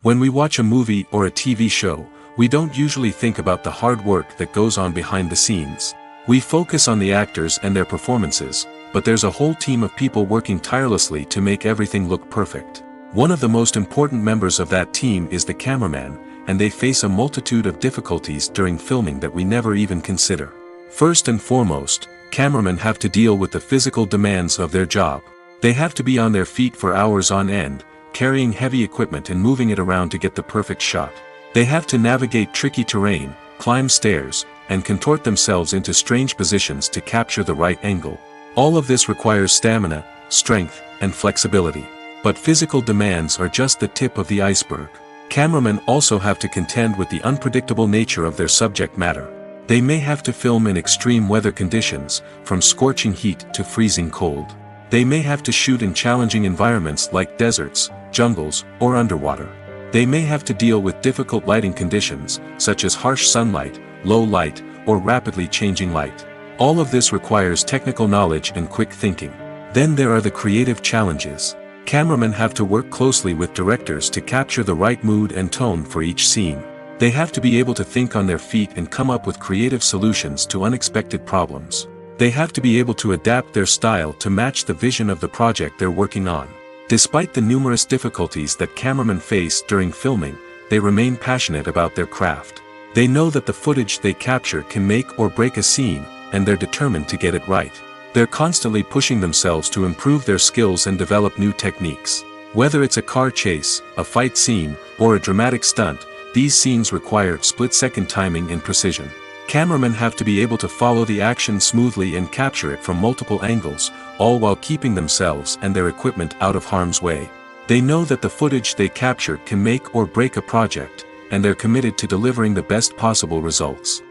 When we watch a movie or a TV show, we don't usually think about the hard work that goes on behind the scenes. We focus on the actors and their performances, but there's a whole team of people working tirelessly to make everything look perfect. One of the most important members of that team is the cameraman, and they face a multitude of difficulties during filming that we never even consider. First and foremost, cameramen have to deal with the physical demands of their job. They have to be on their feet for hours on end, carrying heavy equipment and moving it around to get the perfect shot. They have to navigate tricky terrain, climb stairs, and contort themselves into strange positions to capture the right angle. All of this requires stamina, strength, and flexibility. But physical demands are just the tip of the iceberg. Cameramen also have to contend with the unpredictable nature of their subject matter. They may have to film in extreme weather conditions, from scorching heat to freezing cold. They may have to shoot in challenging environments like deserts, jungles, or underwater. They may have to deal with difficult lighting conditions, such as harsh sunlight, low light, or rapidly changing light. All of this requires technical knowledge and quick thinking. Then there are the creative challenges. Cameramen have to work closely with directors to capture the right mood and tone for each scene. They have to be able to think on their feet and come up with creative solutions to unexpected problems. They have to be able to adapt their style to match the vision of the project they're working on. Despite the numerous difficulties that cameramen face during filming, they remain passionate about their craft. They know that the footage they capture can make or break a scene, and they're determined to get it right. They're constantly pushing themselves to improve their skills and develop new techniques. Whether it's a car chase, a fight scene, or a dramatic stunt, these scenes require split-second timing and precision. Cameramen have to be able to follow the action smoothly and capture it from multiple angles, all while keeping themselves and their equipment out of harm's way. They know that the footage they capture can make or break a project, and they're committed to delivering the best possible results.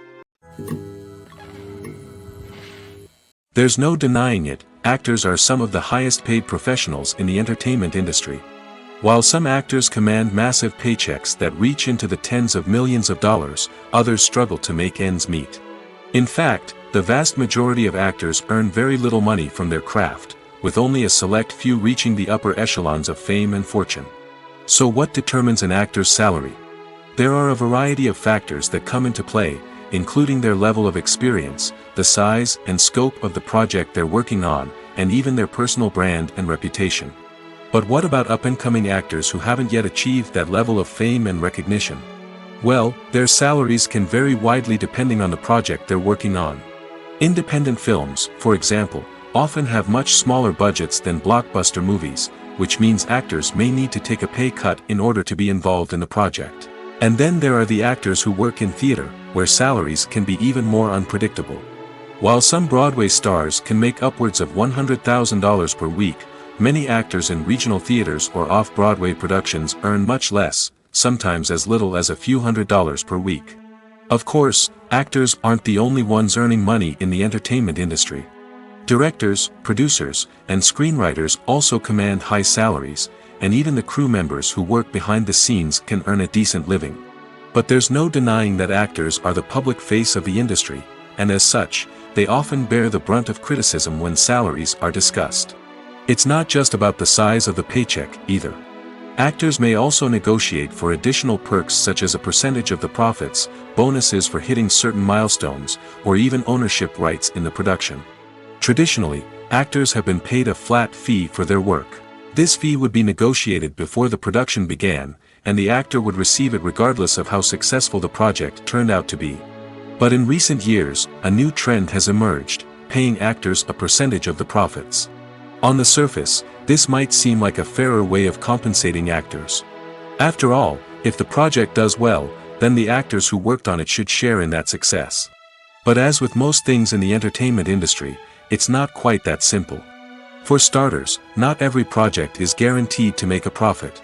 There's no denying it, actors are some of the highest paid professionals in the entertainment industry. While some actors command massive paychecks that reach into the tens of millions of dollars, others struggle to make ends meet. In fact, the vast majority of actors earn very little money from their craft, with only a select few reaching the upper echelons of fame and fortune. So what determines an actor's salary? There are a variety of factors that come into play, including their level of experience, the size and scope of the project they're working on, and even their personal brand and reputation. But what about up-and-coming actors who haven't yet achieved that level of fame and recognition? Well, their salaries can vary widely depending on the project they're working on. Independent films, for example, often have much smaller budgets than blockbuster movies, which means actors may need to take a pay cut in order to be involved in the project. And then there are the actors who work in theater, where salaries can be even more unpredictable. While some Broadway stars can make upwards of $100,000 per week, many actors in regional theaters or off-Broadway productions earn much less, sometimes as little as a few $100s per week. Of course, actors aren't the only ones earning money in the entertainment industry. Directors, producers, and screenwriters also command high salaries, and even the crew members who work behind the scenes can earn a decent living. But there's no denying that actors are the public face of the industry, and as such, they often bear the brunt of criticism when salaries are discussed. It's not just about the size of the paycheck, either. Actors may also negotiate for additional perks such as a percentage of the profits, bonuses for hitting certain milestones, or even ownership rights in the production. Traditionally, actors have been paid a flat fee for their work. This fee would be negotiated before the production began, and the actor would receive it regardless of how successful the project turned out to be. But in recent years, a new trend has emerged, paying actors a percentage of the profits. On the surface, this might seem like a fairer way of compensating actors. After all, If the project does well, then the actors who worked on it should share in that success. But as with most things in the entertainment industry, it's not quite that simple. For starters, not every project is guaranteed to make a profit.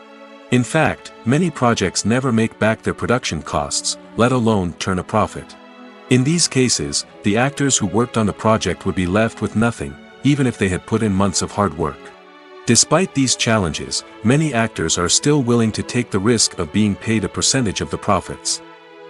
In fact, many projects never make back their production costs, let alone turn a profit. In these cases, the actors who worked on the project would be left with nothing, even if they had put in months of hard work. Despite these challenges, many actors are still willing to take the risk of being paid a percentage of the profits.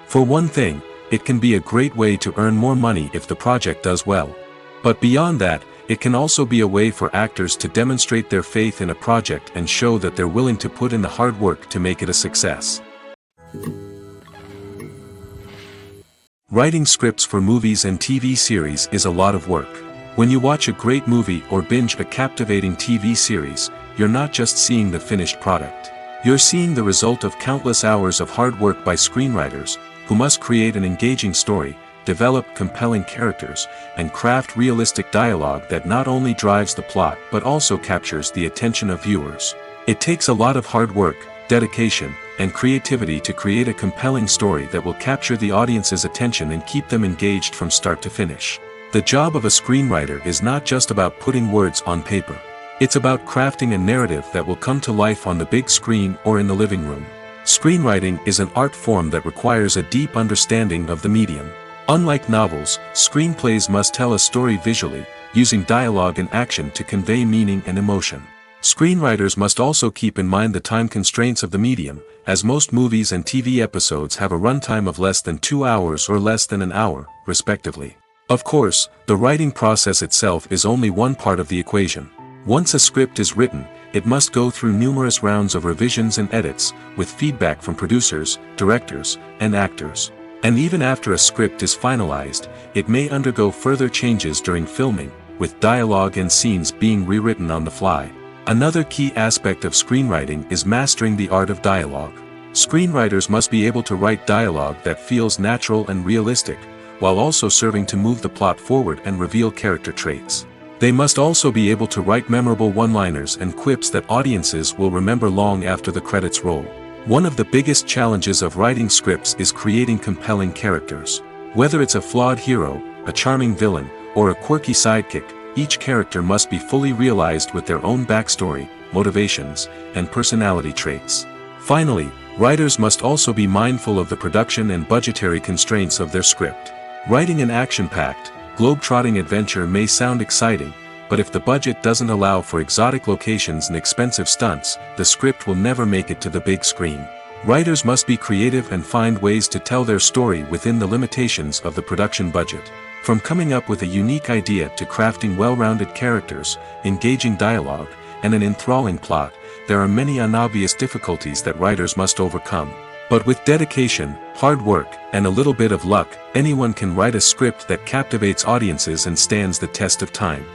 For one thing, it can be a great way to earn more money if the project does well. But beyond that, it can also be a way for actors to demonstrate their faith in a project and show that they're willing to put in the hard work to make it a success. Writing scripts for movies and TV series is a lot of work. When you watch a great movie or binge a captivating TV series, you're not just seeing the finished product. You're seeing the result of countless hours of hard work by screenwriters, who must create an engaging story, develop compelling characters, and craft realistic dialogue that not only drives the plot but also captures the attention of viewers. It takes a lot of hard work, dedication, and creativity to create a compelling story that will capture the audience's attention and keep them engaged from start to finish. The job of a screenwriter is not just about putting words on paper. It's about crafting a narrative that will come to life on the big screen or in the living room. Screenwriting is an art form that requires a deep understanding of the medium. Unlike novels, screenplays must tell a story visually, using dialogue and action to convey meaning and emotion. Screenwriters must also keep in mind the time constraints of the medium, as most movies and TV episodes have a runtime of less than 2 hours or less than an hour, respectively. Of course, the writing process itself is only one part of the equation. Once a script is written, it must go through numerous rounds of revisions and edits, with feedback from producers, directors, and actors. And even after a script is finalized, it may undergo further changes during filming, with dialogue and scenes being rewritten on the fly. Another key aspect of screenwriting is mastering the art of dialogue. Screenwriters must be able to write dialogue that feels natural and realistic, while also serving to move the plot forward and reveal character traits. They must also be able to write memorable one-liners and quips that audiences will remember long after the credits roll. One of the biggest challenges of writing scripts is creating compelling characters. Whether it's a flawed hero, a charming villain, or a quirky sidekick, each character must be fully realized with their own backstory, motivations, and personality traits. Finally, writers must also be mindful of the production and budgetary constraints of their script. Writing an action-packed, globe-trotting adventure may sound exciting, but if the budget doesn't allow for exotic locations and expensive stunts, the script will never make it to the big screen. Writers must be creative and find ways to tell their story within the limitations of the production budget. From coming up with a unique idea to crafting well-rounded characters, engaging dialogue, and an enthralling plot, there are many unobvious difficulties that writers must overcome. But with dedication, hard work, and a little bit of luck, anyone can write a script that captivates audiences and stands the test of time.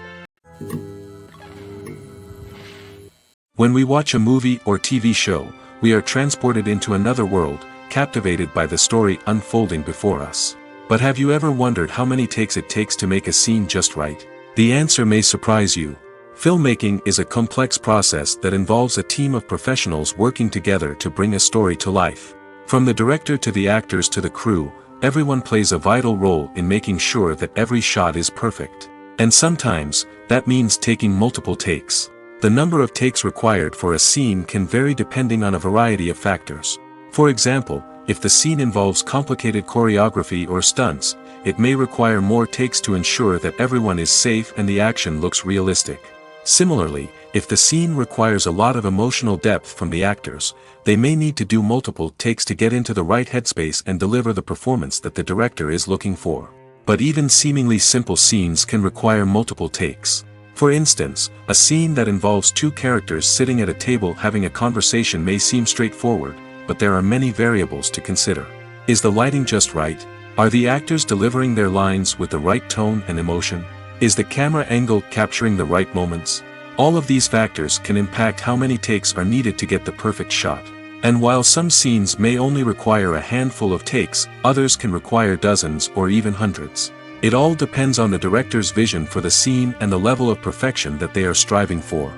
When we watch a movie or TV show, we are transported into another world, captivated by the story unfolding before us. But have you ever wondered how many takes it takes to make a scene just right? The answer may surprise you. Filmmaking is a complex process that involves a team of professionals working together to bring a story to life. From the director to the actors to the crew, everyone plays a vital role in making sure that every shot is perfect. And sometimes, that means taking multiple takes. The number of takes required for a scene can vary depending on a variety of factors. For example, if the scene involves complicated choreography or stunts, it may require more takes to ensure that everyone is safe and the action looks realistic. Similarly, if the scene requires a lot of emotional depth from the actors, they may need to do multiple takes to get into the right headspace and deliver the performance that the director is looking for. But even seemingly simple scenes can require multiple takes. For instance, a scene that involves two characters sitting at a table having a conversation may seem straightforward, but there are many variables to consider. Is the lighting just right? Are the actors delivering their lines with the right tone and emotion? Is the camera angle capturing the right moments? All of these factors can impact how many takes are needed to get the perfect shot. And while some scenes may only require a handful of takes, others can require dozens or even hundreds. It all depends on the director's vision for the scene and the level of perfection that they are striving for.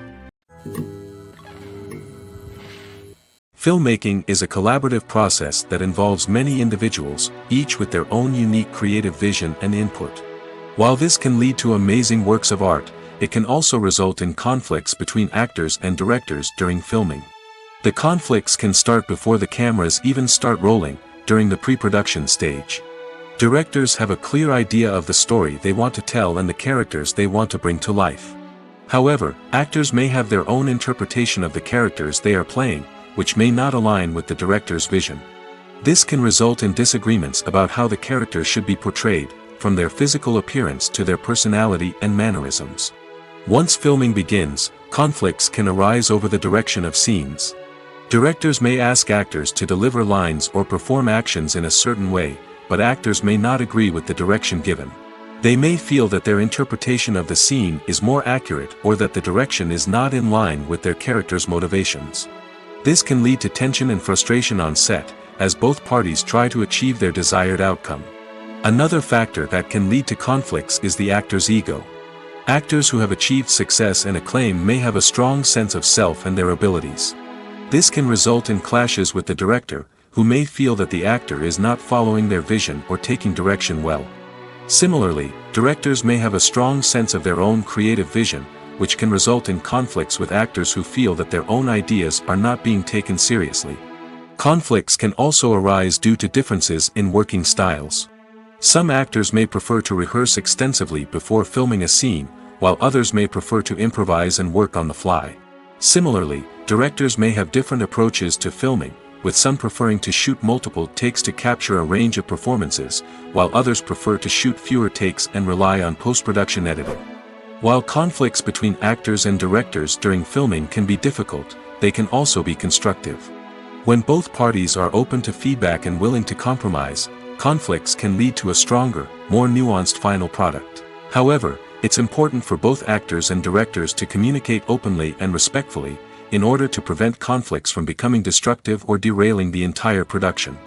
Filmmaking is a collaborative process that involves many individuals, each with their own unique creative vision and input. While this can lead to amazing works of art, it can also result in conflicts between actors and directors during filming. The conflicts can start before the cameras even start rolling, during the pre-production stage. Directors have a clear idea of the story they want to tell and the characters they want to bring to life. However, actors may have their own interpretation of the characters they are playing, which may not align with the director's vision. This can result in disagreements about how the characters should be portrayed, from their physical appearance to their personality and mannerisms. Once filming begins, conflicts can arise over the direction of scenes. Directors may ask actors to deliver lines or perform actions in a certain way, but actors may not agree with the direction given. They may feel that their interpretation of the scene is more accurate or that the direction is not in line with their character's motivations. This can lead to tension and frustration on set, as both parties try to achieve their desired outcome. Another factor that can lead to conflicts is the actor's ego. Actors who have achieved success and acclaim may have a strong sense of self and their abilities. This can result in clashes with the director, who may feel that the actor is not following their vision or taking direction well. Similarly, directors may have a strong sense of their own creative vision, which can result in conflicts with actors who feel that their own ideas are not being taken seriously. Conflicts can also arise due to differences in working styles. Some actors may prefer to rehearse extensively before filming a scene, while others may prefer to improvise and work on the fly. Similarly, directors may have different approaches to filming, with some preferring to shoot multiple takes to capture a range of performances, while others prefer to shoot fewer takes and rely on post-production editing. While conflicts between actors and directors during filming can be difficult, they can also be constructive. When both parties are open to feedback and willing to compromise, conflicts can lead to a stronger, more nuanced final product. However, it's important for both actors and directors to communicate openly and respectfully, in order to prevent conflicts from becoming destructive or derailing the entire production.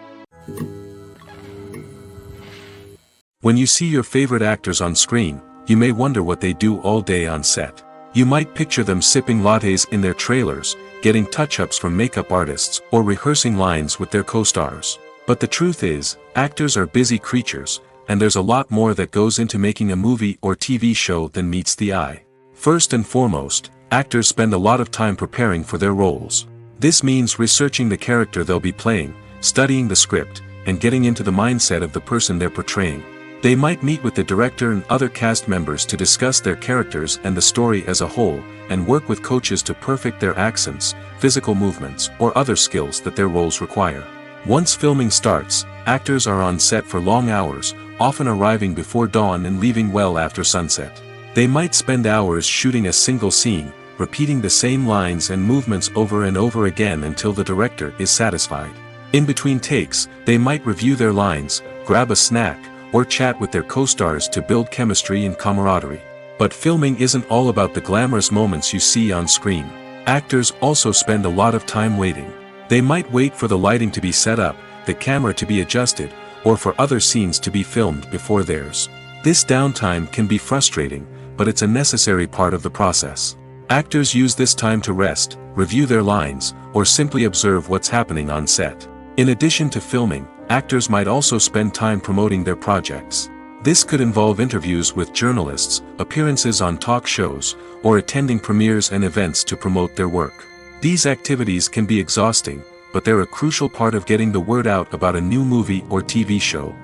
When you see your favorite actors on screen, you may wonder what they do all day on set. You might picture them sipping lattes in their trailers, getting touch-ups from makeup artists, or rehearsing lines with their co-stars. But the truth is, actors are busy creatures, and there's a lot more that goes into making a movie or TV show than meets the eye. First and foremost, actors spend a lot of time preparing for their roles. This means researching the character they'll be playing, studying the script, and getting into the mindset of the person they're portraying. They might meet with the director and other cast members to discuss their characters and the story as a whole, and work with coaches to perfect their accents, physical movements, or other skills that their roles require. Once filming starts, actors are on set for long hours, often arriving before dawn and leaving well after sunset. They might spend hours shooting a single scene, repeating the same lines and movements over and over again until the director is satisfied. In between takes, they might review their lines, grab a snack, or chat with their co-stars to build chemistry and camaraderie. But filming isn't all about the glamorous moments you see on screen. Actors also spend a lot of time waiting. They might wait for the lighting to be set up, the camera to be adjusted, or for other scenes to be filmed before theirs. This downtime can be frustrating, but it's a necessary part of the process. Actors use this time to rest, review their lines, or simply observe what's happening on set. In addition to filming, actors might also spend time promoting their projects. This could involve interviews with journalists, appearances on talk shows, or attending premieres and events to promote their work. These activities can be exhausting, but they're a crucial part of getting the word out about a new movie or TV show.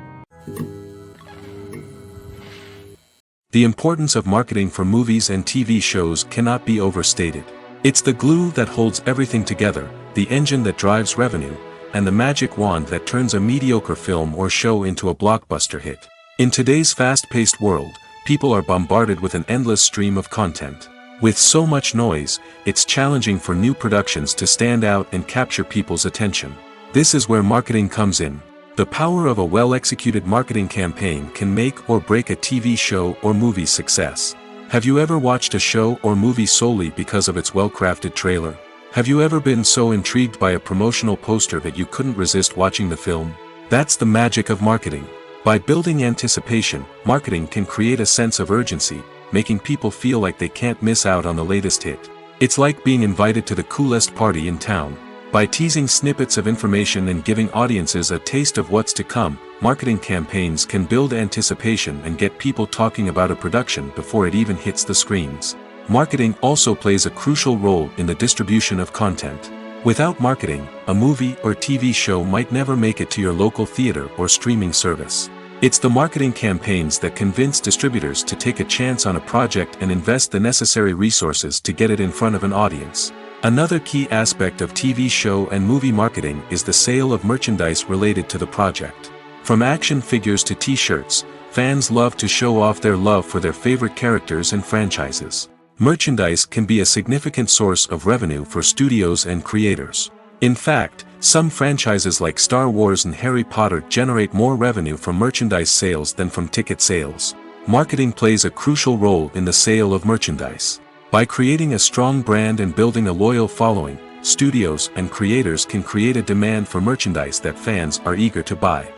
The importance of marketing for movies and TV shows cannot be overstated. It's the glue that holds everything together, the engine that drives revenue, and the magic wand that turns a mediocre film or show into a blockbuster hit. In today's fast-paced world, people are bombarded with an endless stream of content. With so much noise, it's challenging for new productions to stand out and capture people's attention. This is where marketing comes in. The power of a well-executed marketing campaign can make or break a TV show or movie success. Have you ever watched a show or movie solely because of its well-crafted trailer? Have you ever been so intrigued by a promotional poster that you couldn't resist watching the film? That's the magic of marketing. By building anticipation, marketing can create a sense of urgency, making people feel like they can't miss out on the latest hit. It's like being invited to the coolest party in town. By teasing snippets of information and giving audiences a taste of what's to come, marketing campaigns can build anticipation and get people talking about a production before it even hits the screens. Marketing also plays a crucial role in the distribution of content. Without marketing, a movie or TV show might never make it to your local theater or streaming service. It's the marketing campaigns that convince distributors to take a chance on a project and invest the necessary resources to get it in front of an audience. Another key aspect of TV show and movie marketing is the sale of merchandise related to the project. From action figures to t-shirts, fans love to show off their love for their favorite characters and franchises. Merchandise can be a significant source of revenue for studios and creators. In fact, some franchises like Star Wars and Harry Potter generate more revenue from merchandise sales than from ticket sales. Marketing plays a crucial role in the sale of merchandise. By creating a strong brand and building a loyal following, studios and creators can create a demand for merchandise that fans are eager to buy.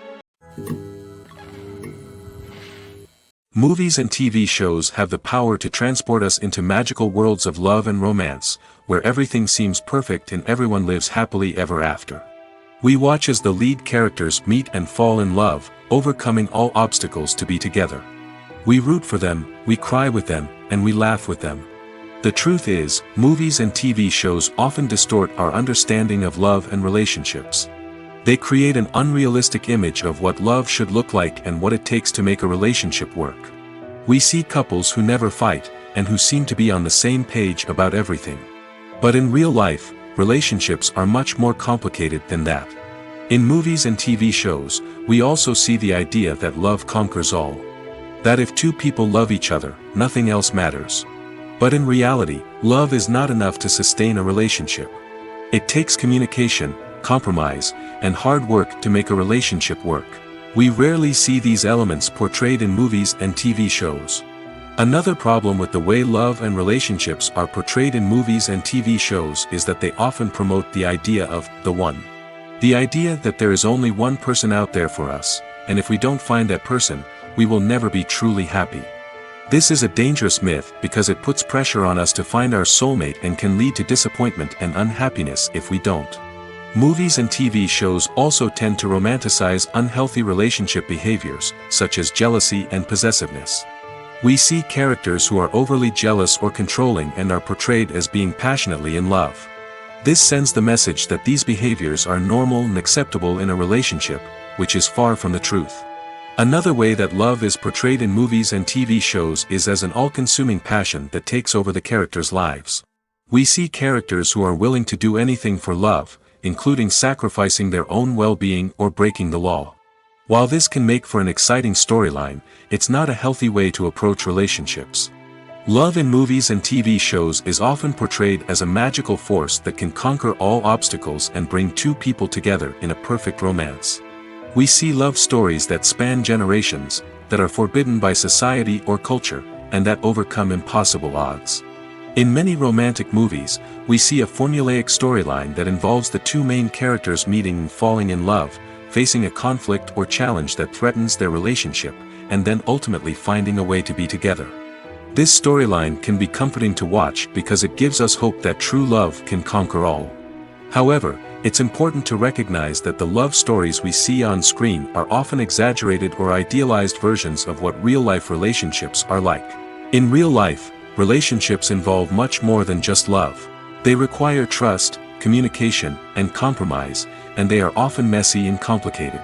Movies and TV shows have the power to transport us into magical worlds of love and romance, where everything seems perfect and everyone lives happily ever after. We watch as the lead characters meet and fall in love, overcoming all obstacles to be together. We root for them, we cry with them, and we laugh with them. The truth is, movies and TV shows often distort our understanding of love and relationships. They create an unrealistic image of what love should look like and what it takes to make a relationship work. We see couples who never fight, and who seem to be on the same page about everything. But in real life, relationships are much more complicated than that. In movies and TV shows, we also see the idea that love conquers all. That if two people love each other, nothing else matters. But in reality, love is not enough to sustain a relationship. It takes communication, compromise, and hard work to make a relationship work. We rarely see these elements portrayed in movies and TV shows. Another problem with the way love and relationships are portrayed in movies and TV shows is that they often promote the idea of the one. The idea that there is only one person out there for us, and if we don't find that person, we will never be truly happy. This is a dangerous myth because it puts pressure on us to find our soulmate and can lead to disappointment and unhappiness if we don't. Movies and TV shows also tend to romanticize unhealthy relationship behaviors, such as jealousy and possessiveness. We see characters who are overly jealous or controlling and are portrayed as being passionately in love. This sends the message that these behaviors are normal and acceptable in a relationship, which is far from the truth. Another way that love is portrayed in movies and TV shows is as an all-consuming passion that takes over the characters' lives. We see characters who are willing to do anything for love, including sacrificing their own well-being or breaking the law. While this can make for an exciting storyline, it's not a healthy way to approach relationships. Love in movies and TV shows is often portrayed as a magical force that can conquer all obstacles and bring two people together in a perfect romance. We see love stories that span generations, that are forbidden by society or culture, and that overcome impossible odds. In many romantic movies, we see a formulaic storyline that involves the two main characters meeting and falling in love, facing a conflict or challenge that threatens their relationship, and then ultimately finding a way to be together. This storyline can be comforting to watch because it gives us hope that true love can conquer all. However, it's important to recognize that the love stories we see on screen are often exaggerated or idealized versions of what real-life relationships are like. In real life, relationships involve much more than just love. They require trust, communication, and compromise, and they are often messy and complicated.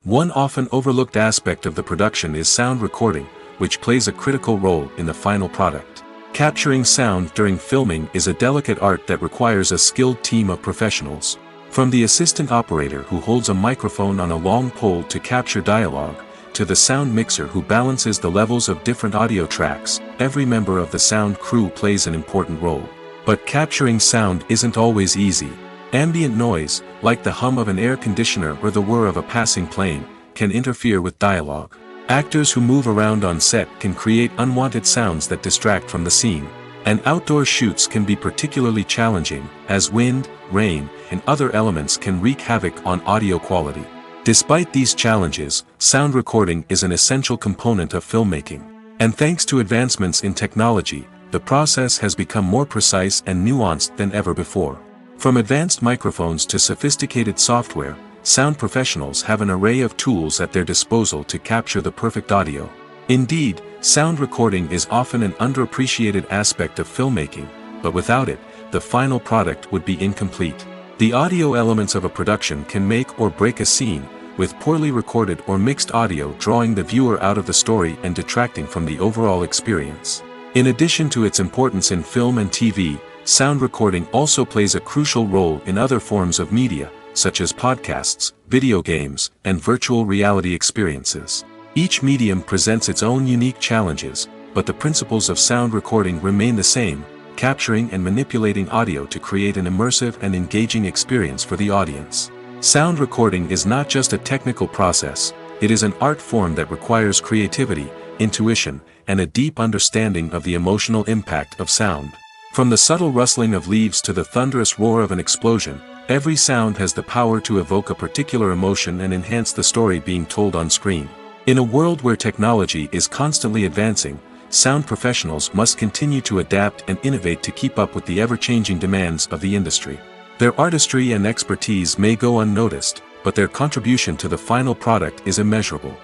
One often overlooked aspect of the production is sound recording, which plays a critical role in the final product. Capturing sound during filming is a delicate art that requires a skilled team of professionals. From the assistant operator who holds a microphone on a long pole to capture dialogue, to the sound mixer who balances the levels of different audio tracks, every member of the sound crew plays an important role. But capturing sound isn't always easy. Ambient noise, like the hum of an air conditioner or the whir of a passing plane, can interfere with dialogue. Actors who move around on set can create unwanted sounds that distract from the scene. And outdoor shoots can be particularly challenging, as wind, rain, and other elements can wreak havoc on audio quality. Despite these challenges, sound recording is an essential component of filmmaking. And thanks to advancements in technology, the process has become more precise and nuanced than ever before. From advanced microphones to sophisticated software, sound professionals have an array of tools at their disposal to capture the perfect audio. Indeed, sound recording is often an underappreciated aspect of filmmaking, but without it, the final product would be incomplete. The audio elements of a production can make or break a scene, with poorly recorded or mixed audio drawing the viewer out of the story and detracting from the overall experience. In addition to its importance in film and TV, sound recording also plays a crucial role in other forms of media, such as podcasts, video games, and virtual reality experiences. Each medium presents its own unique challenges, but the principles of sound recording remain the same, capturing and manipulating audio to create an immersive and engaging experience for the audience. Sound recording is not just a technical process, it is an art form that requires creativity, intuition, and a deep understanding of the emotional impact of sound. From the subtle rustling of leaves to the thunderous roar of an explosion, every sound has the power to evoke a particular emotion and enhance the story being told on screen. In a world where technology is constantly advancing, sound professionals must continue to adapt and innovate to keep up with the ever-changing demands of the industry. Their artistry and expertise may go unnoticed, but their contribution to the final product is immeasurable.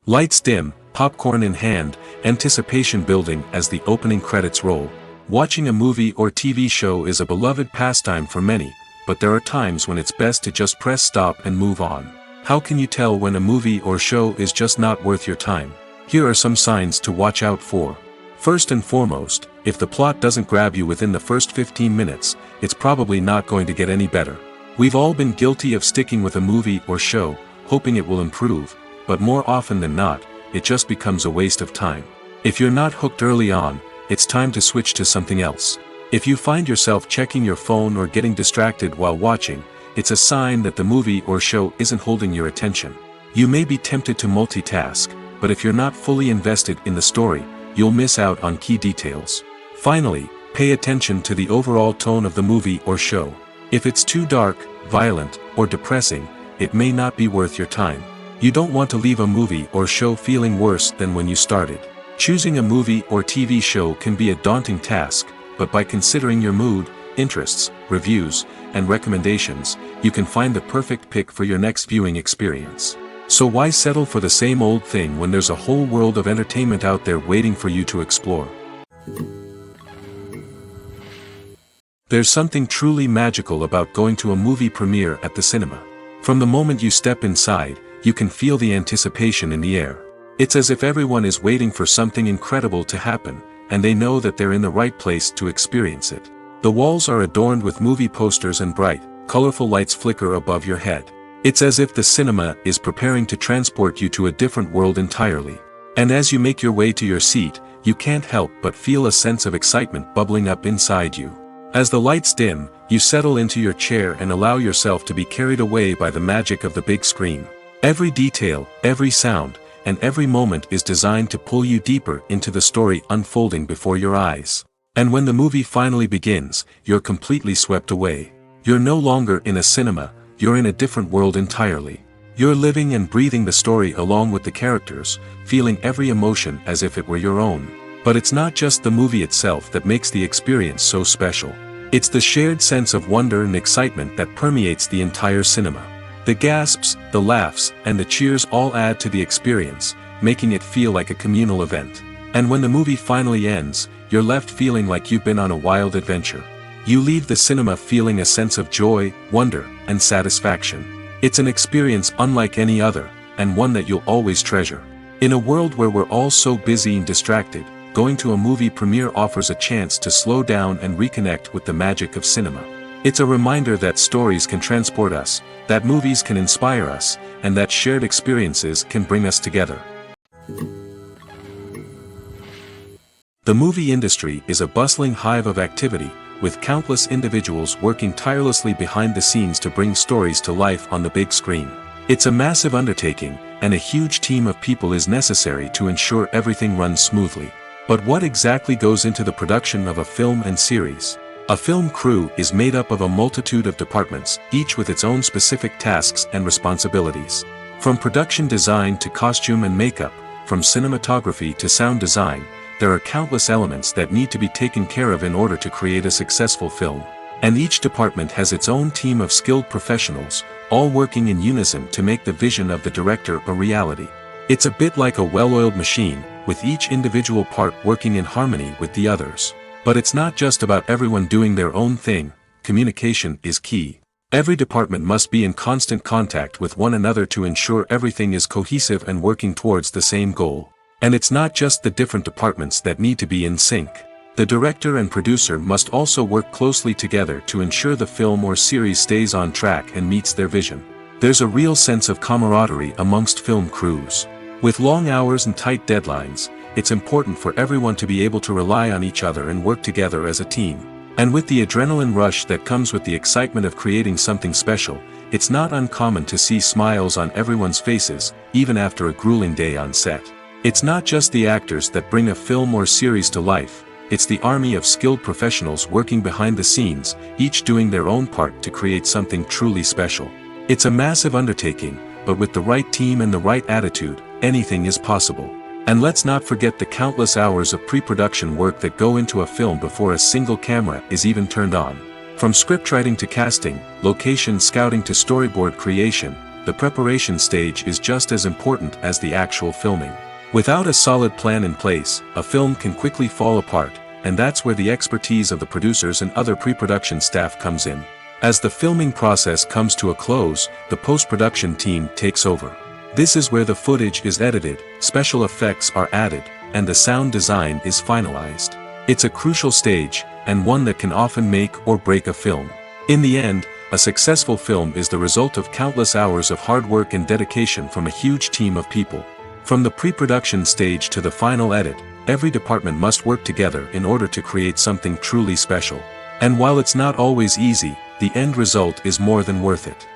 Lights dim, popcorn in hand, anticipation building as the opening credits roll. Watching a movie or TV show is a beloved pastime for many, but there are times when it's best to just press stop and move on. How can you tell when a movie or show is just not worth your time? Here are some signs to watch out for. First and foremost, if the plot doesn't grab you within the first 15 minutes, it's probably not going to get any better. We've all been guilty of sticking with a movie or show, hoping it will improve, but more often than not, it just becomes a waste of time. If you're not hooked early on, it's time to switch to something else. If you find yourself checking your phone or getting distracted while watching, it's a sign that the movie or show isn't holding your attention. You may be tempted to multitask, but if you're not fully invested in the story, you'll miss out on key details. Finally, pay attention to the overall tone of the movie or show. If it's too dark, violent, or depressing, it may not be worth your time. You don't want to leave a movie or show feeling worse than when you started. Choosing a movie or TV show can be a daunting task, but by considering your mood, interests, reviews, and recommendations, you can find the perfect pick for your next viewing experience. So why settle for the same old thing when there's a whole world of entertainment out there waiting for you to explore? There's something truly magical about going to a movie premiere at the cinema. From the moment you step inside, you can feel the anticipation in the air. It's as if everyone is waiting for something incredible to happen, and they know that they're in the right place to experience it. The walls are adorned with movie posters and bright, colorful lights flicker above your head. It's as if the cinema is preparing to transport you to a different world entirely. And as you make your way to your seat, you can't help but feel a sense of excitement bubbling up inside you. As the lights dim, you settle into your chair and allow yourself to be carried away by the magic of the big screen. Every detail, every sound, and every moment is designed to pull you deeper into the story unfolding before your eyes. And when the movie finally begins, you're completely swept away. You're no longer in a cinema, you're in a different world entirely. You're living and breathing the story along with the characters, feeling every emotion as if it were your own. But it's not just the movie itself that makes the experience so special. It's the shared sense of wonder and excitement that permeates the entire cinema. The gasps, the laughs, and the cheers all add to the experience, making it feel like a communal event. And when the movie finally ends, you're left feeling like you've been on a wild adventure. You leave the cinema feeling a sense of joy, wonder, and satisfaction. It's an experience unlike any other, and one that you'll always treasure. In a world where we're all so busy and distracted, going to a movie premiere offers a chance to slow down and reconnect with the magic of cinema. It's a reminder that stories can transport us, that movies can inspire us, and that shared experiences can bring us together. The movie industry is a bustling hive of activity, with countless individuals working tirelessly behind the scenes to bring stories to life on the big screen. It's a massive undertaking, and a huge team of people is necessary to ensure everything runs smoothly. But what exactly goes into the production of a film and series? A film crew is made up of a multitude of departments, each with its own specific tasks and responsibilities. From production design to costume and makeup, from cinematography to sound design, there are countless elements that need to be taken care of in order to create a successful film. And each department has its own team of skilled professionals, all working in unison to make the vision of the director a reality. It's a bit like a well-oiled machine, with each individual part working in harmony with the others. But it's not just about everyone doing their own thing. Communication is key. Every department must be in constant contact with one another to ensure everything is cohesive and working towards the same goal. And it's not just the different departments that need to be in sync. The director and producer must also work closely together to ensure the film or series stays on track and meets their vision. There's a real sense of camaraderie amongst film crews. With long hours and tight deadlines, it's important for everyone to be able to rely on each other and work together as a team. And with the adrenaline rush that comes with the excitement of creating something special, it's not uncommon to see smiles on everyone's faces, even after a grueling day on set. It's not just the actors that bring a film or series to life, it's the army of skilled professionals working behind the scenes, each doing their own part to create something truly special. It's a massive undertaking, but with the right team and the right attitude, anything is possible. And let's not forget the countless hours of pre-production work that go into a film before a single camera is even turned on. From scriptwriting to casting, location scouting to storyboard creation, the preparation stage is just as important as the actual filming. Without a solid plan in place, a film can quickly fall apart, and that's where the expertise of the producers and other pre-production staff comes in. As the filming process comes to a close, the post-production team takes over. This is where the footage is edited, special effects are added, and the sound design is finalized. It's a crucial stage, and one that can often make or break a film. In the end, a successful film is the result of countless hours of hard work and dedication from a huge team of people. From the pre-production stage to the final edit, every department must work together in order to create something truly special. And while it's not always easy, the end result is more than worth it.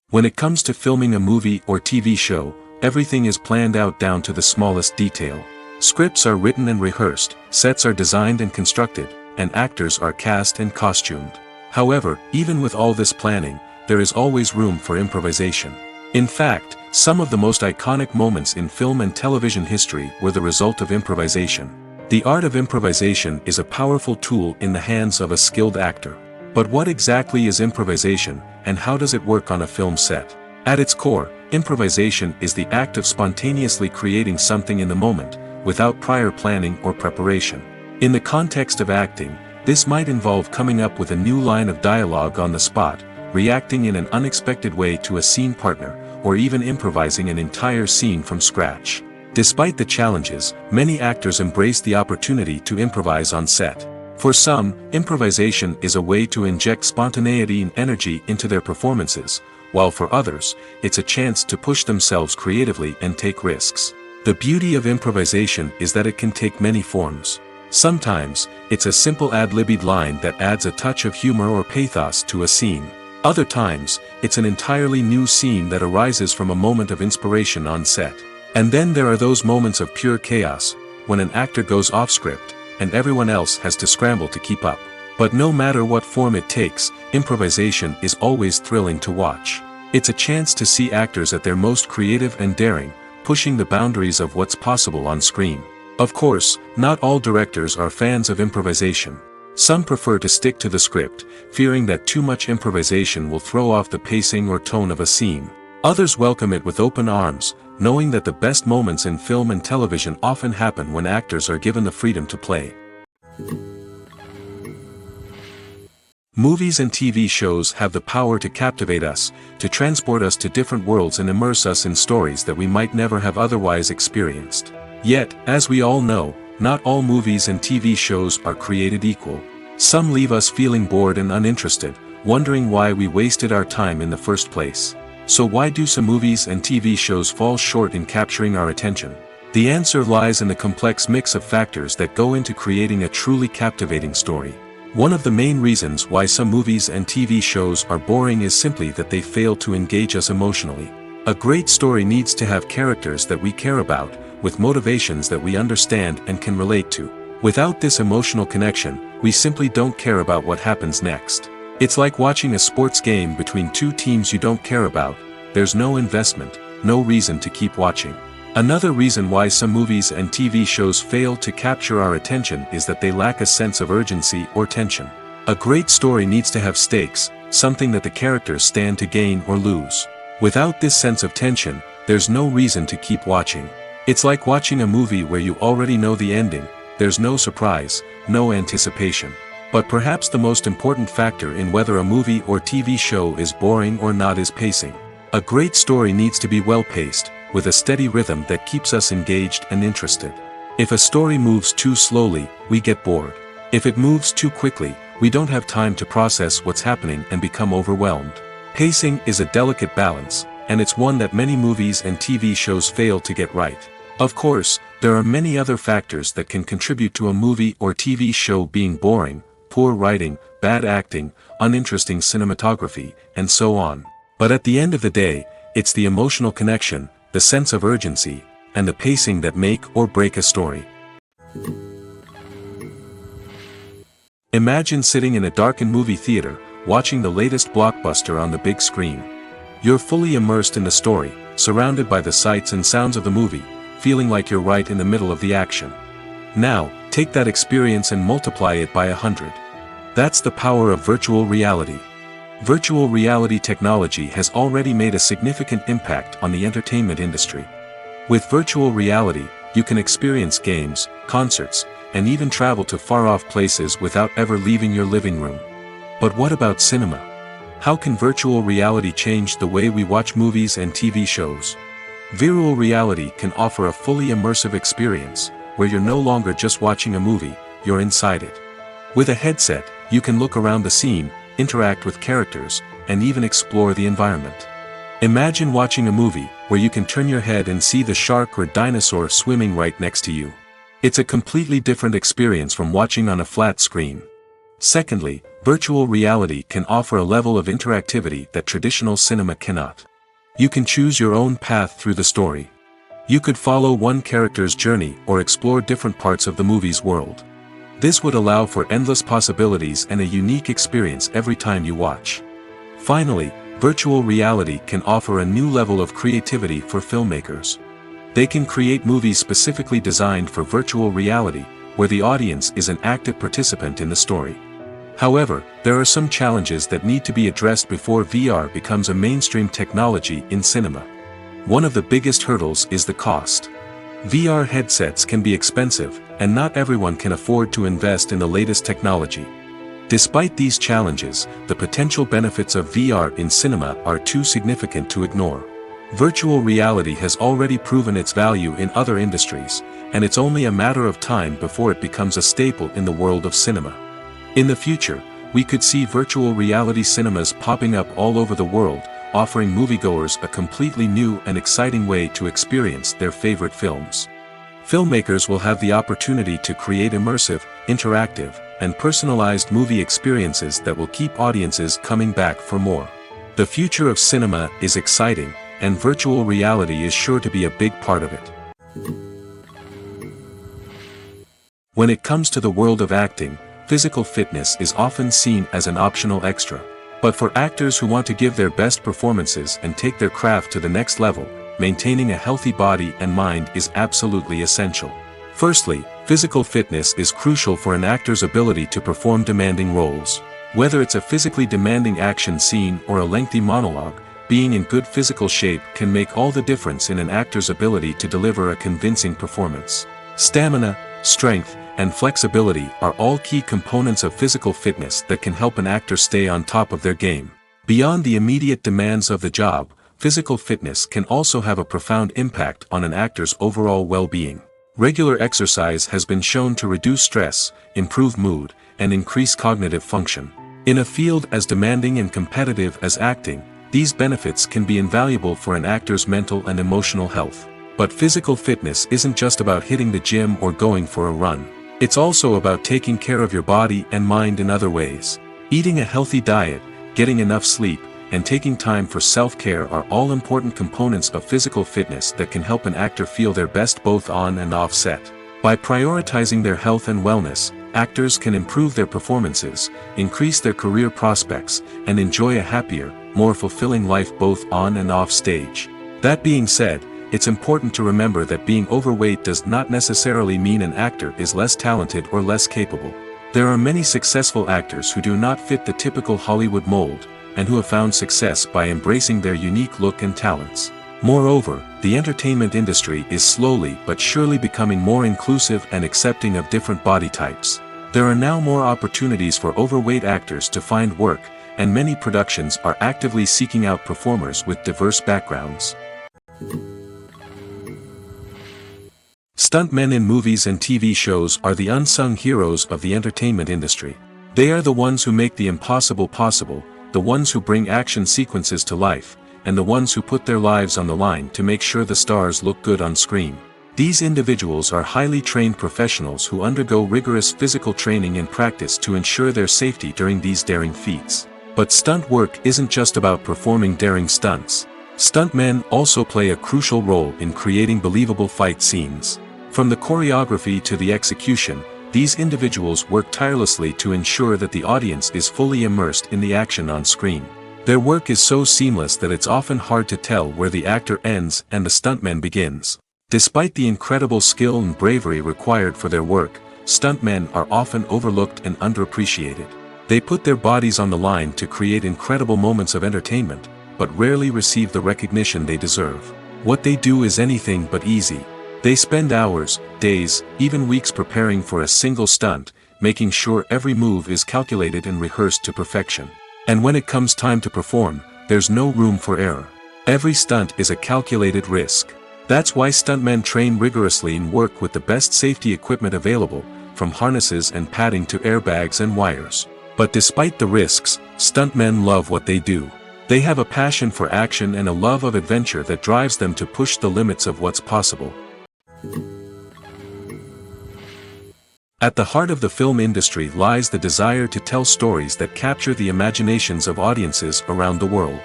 When it comes to filming a movie or TV show, everything is planned out down to the smallest detail. Scripts are written and rehearsed, sets are designed and constructed, and actors are cast and costumed. However, even with all this planning, there is always room for improvisation. In fact, some of the most iconic moments in film and television history were the result of improvisation. The art of improvisation is a powerful tool in the hands of a skilled actor. But what exactly is improvisation, and how does it work on a film set? At its core, improvisation is the act of spontaneously creating something in the moment, without prior planning or preparation. In the context of acting, this might involve coming up with a new line of dialogue on the spot, reacting in an unexpected way to a scene partner, or even improvising an entire scene from scratch. Despite the challenges, many actors embrace the opportunity to improvise on set. For some, improvisation is a way to inject spontaneity and energy into their performances, while for others, it's a chance to push themselves creatively and take risks. The beauty of improvisation is that it can take many forms. Sometimes, it's a simple ad-libbed line that adds a touch of humor or pathos to a scene. Other times, it's an entirely new scene that arises from a moment of inspiration on set. And then there are those moments of pure chaos, when an actor goes off script, and everyone else has to scramble to keep up. But no matter what form it takes, improvisation is always thrilling to watch. It's a chance to see actors at their most creative and daring, pushing the boundaries of what's possible on screen. Of course, not all directors are fans of improvisation. Some prefer to stick to the script, fearing that too much improvisation will throw off the pacing or tone of a scene. Others welcome it with open arms, knowing that the best moments in film and television often happen when actors are given the freedom to play. Movies and TV shows have the power to captivate us, to transport us to different worlds and immerse us in stories that we might never have otherwise experienced. Yet, as we all know, not all movies and TV shows are created equal. Some leave us feeling bored and uninterested, wondering why we wasted our time in the first place. So why do some movies and TV shows fall short in capturing our attention? The answer lies in the complex mix of factors that go into creating a truly captivating story. One of the main reasons why some movies and TV shows are boring is simply that they fail to engage us emotionally. A great story needs to have characters that we care about, with motivations that we understand and can relate to. Without this emotional connection, we simply don't care about what happens next. It's like watching a sports game between two teams you don't care about. There's no investment, no reason to keep watching. Another reason why some movies and TV shows fail to capture our attention is that they lack a sense of urgency or tension. A great story needs to have stakes, something that the characters stand to gain or lose. Without this sense of tension, there's no reason to keep watching. It's like watching a movie where you already know the ending, there's no surprise, no anticipation. But perhaps the most important factor in whether a movie or TV show is boring or not is pacing. A great story needs to be well-paced, with a steady rhythm that keeps us engaged and interested. If a story moves too slowly, we get bored. If it moves too quickly, we don't have time to process what's happening and become overwhelmed. Pacing is a delicate balance, and it's one that many movies and TV shows fail to get right. Of course, there are many other factors that can contribute to a movie or TV show being boring: poor writing, bad acting, uninteresting cinematography, and so on. But at the end of the day, it's the emotional connection, the sense of urgency, and the pacing that make or break a story. Imagine sitting in a darkened movie theater, watching the latest blockbuster on the big screen. You're fully immersed in the story, surrounded by the sights and sounds of the movie, feeling like you're right in the middle of the action. Now, take that experience and multiply it by 100. That's the power of virtual reality. Virtual reality technology has already made a significant impact on the entertainment industry. With virtual reality, you can experience games, concerts, and even travel to far-off places without ever leaving your living room. But what about cinema? How can virtual reality change the way we watch movies and TV shows? Virtual reality can offer a fully immersive experience, where you're no longer just watching a movie, you're inside it. With a headset, you can look around the scene, interact with characters, and even explore the environment. Imagine watching a movie where you can turn your head and see the shark or dinosaur swimming right next to you. It's a completely different experience from watching on a flat screen. Secondly, virtual reality can offer a level of interactivity that traditional cinema cannot. You can choose your own path through the story. You could follow one character's journey or explore different parts of the movie's world. This would allow for endless possibilities and a unique experience every time you watch. Finally, virtual reality can offer a new level of creativity for filmmakers. They can create movies specifically designed for virtual reality, where the audience is an active participant in the story. However, there are some challenges that need to be addressed before VR becomes a mainstream technology in cinema. One of the biggest hurdles is the cost. VR headsets can be expensive, and not everyone can afford to invest in the latest technology. Despite these challenges, the potential benefits of VR in cinema are too significant to ignore. Virtual reality has already proven its value in other industries, and it's only a matter of time before it becomes a staple in the world of cinema. In the future, we could see virtual reality cinemas popping up all over the world, offering moviegoers a completely new and exciting way to experience their favorite films. Filmmakers will have the opportunity to create immersive, interactive, and personalized movie experiences that will keep audiences coming back for more. The future of cinema is exciting, and virtual reality is sure to be a big part of it. When it comes to the world of acting, physical fitness is often seen as an optional extra. But for actors who want to give their best performances and take their craft to the next level, maintaining a healthy body and mind is absolutely essential. Firstly, physical fitness is crucial for an actor's ability to perform demanding roles. Whether it's a physically demanding action scene or a lengthy monologue, being in good physical shape can make all the difference in an actor's ability to deliver a convincing performance. Stamina, strength, and flexibility are all key components of physical fitness that can help an actor stay on top of their game. Beyond the immediate demands of the job, physical fitness can also have a profound impact on an actor's overall well-being. Regular exercise has been shown to reduce stress, improve mood, and increase cognitive function. In a field as demanding and competitive as acting, these benefits can be invaluable for an actor's mental and emotional health. But physical fitness isn't just about hitting the gym or going for a run. It's also about taking care of your body and mind in other ways. Eating a healthy diet, getting enough sleep, and taking time for self-care are all important components of physical fitness that can help an actor feel their best both on and off set. By prioritizing their health and wellness, actors can improve their performances, increase their career prospects, and enjoy a happier, more fulfilling life both on and off stage. That being said, it's important to remember that being overweight does not necessarily mean an actor is less talented or less capable. There are many successful actors who do not fit the typical Hollywood mold, and who have found success by embracing their unique look and talents. Moreover, the entertainment industry is slowly but surely becoming more inclusive and accepting of different body types. There are now more opportunities for overweight actors to find work, and many productions are actively seeking out performers with diverse backgrounds. Stuntmen in movies and TV shows are the unsung heroes of the entertainment industry. They are the ones who make the impossible possible, the ones who bring action sequences to life, and the ones who put their lives on the line to make sure the stars look good on screen. These individuals are highly trained professionals who undergo rigorous physical training and practice to ensure their safety during these daring feats. But stunt work isn't just about performing daring stunts. Stuntmen also play a crucial role in creating believable fight scenes. From the choreography to the execution, these individuals work tirelessly to ensure that the audience is fully immersed in the action on screen. Their work is so seamless that it's often hard to tell where the actor ends and the stuntman begins. Despite the incredible skill and bravery required for their work, stuntmen are often overlooked and underappreciated. They put their bodies on the line to create incredible moments of entertainment, but rarely receive the recognition they deserve. What they do is anything but easy. They spend hours, days, even weeks preparing for a single stunt, making sure every move is calculated and rehearsed to perfection. And when it comes time to perform, there's no room for error. Every stunt is a calculated risk. That's why stuntmen train rigorously and work with the best safety equipment available, from harnesses and padding to airbags and wires. But despite the risks, stuntmen love what they do. They have a passion for action and a love of adventure that drives them to push the limits of what's possible. At the heart of the film industry lies the desire to tell stories that capture the imaginations of audiences around the world.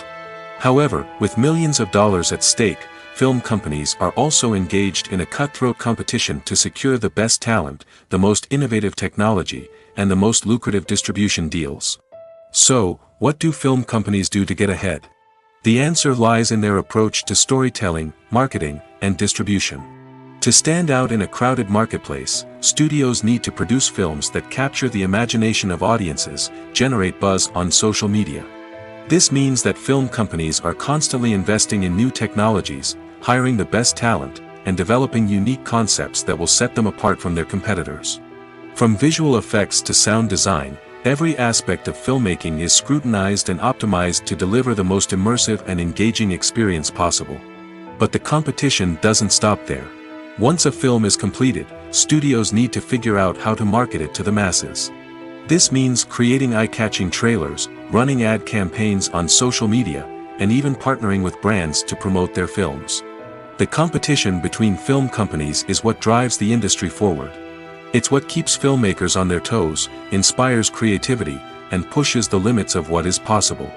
However, with millions of dollars at stake, film companies are also engaged in a cutthroat competition to secure the best talent, the most innovative technology, and the most lucrative distribution deals. So, what do film companies do to get ahead? The answer lies in their approach to storytelling, marketing, and distribution. To stand out in a crowded marketplace, studios need to produce films that capture the imagination of audiences, generate buzz on social media. This means that film companies are constantly investing in new technologies, hiring the best talent, and developing unique concepts that will set them apart from their competitors. From visual effects to sound design, every aspect of filmmaking is scrutinized and optimized to deliver the most immersive and engaging experience possible. But the competition doesn't stop there. Once a film is completed, studios need to figure out how to market it to the masses. This means creating eye-catching trailers, running ad campaigns on social media, and even partnering with brands to promote their films. The competition between film companies is what drives the industry forward. It's what keeps filmmakers on their toes, inspires creativity, and pushes the limits of what is possible.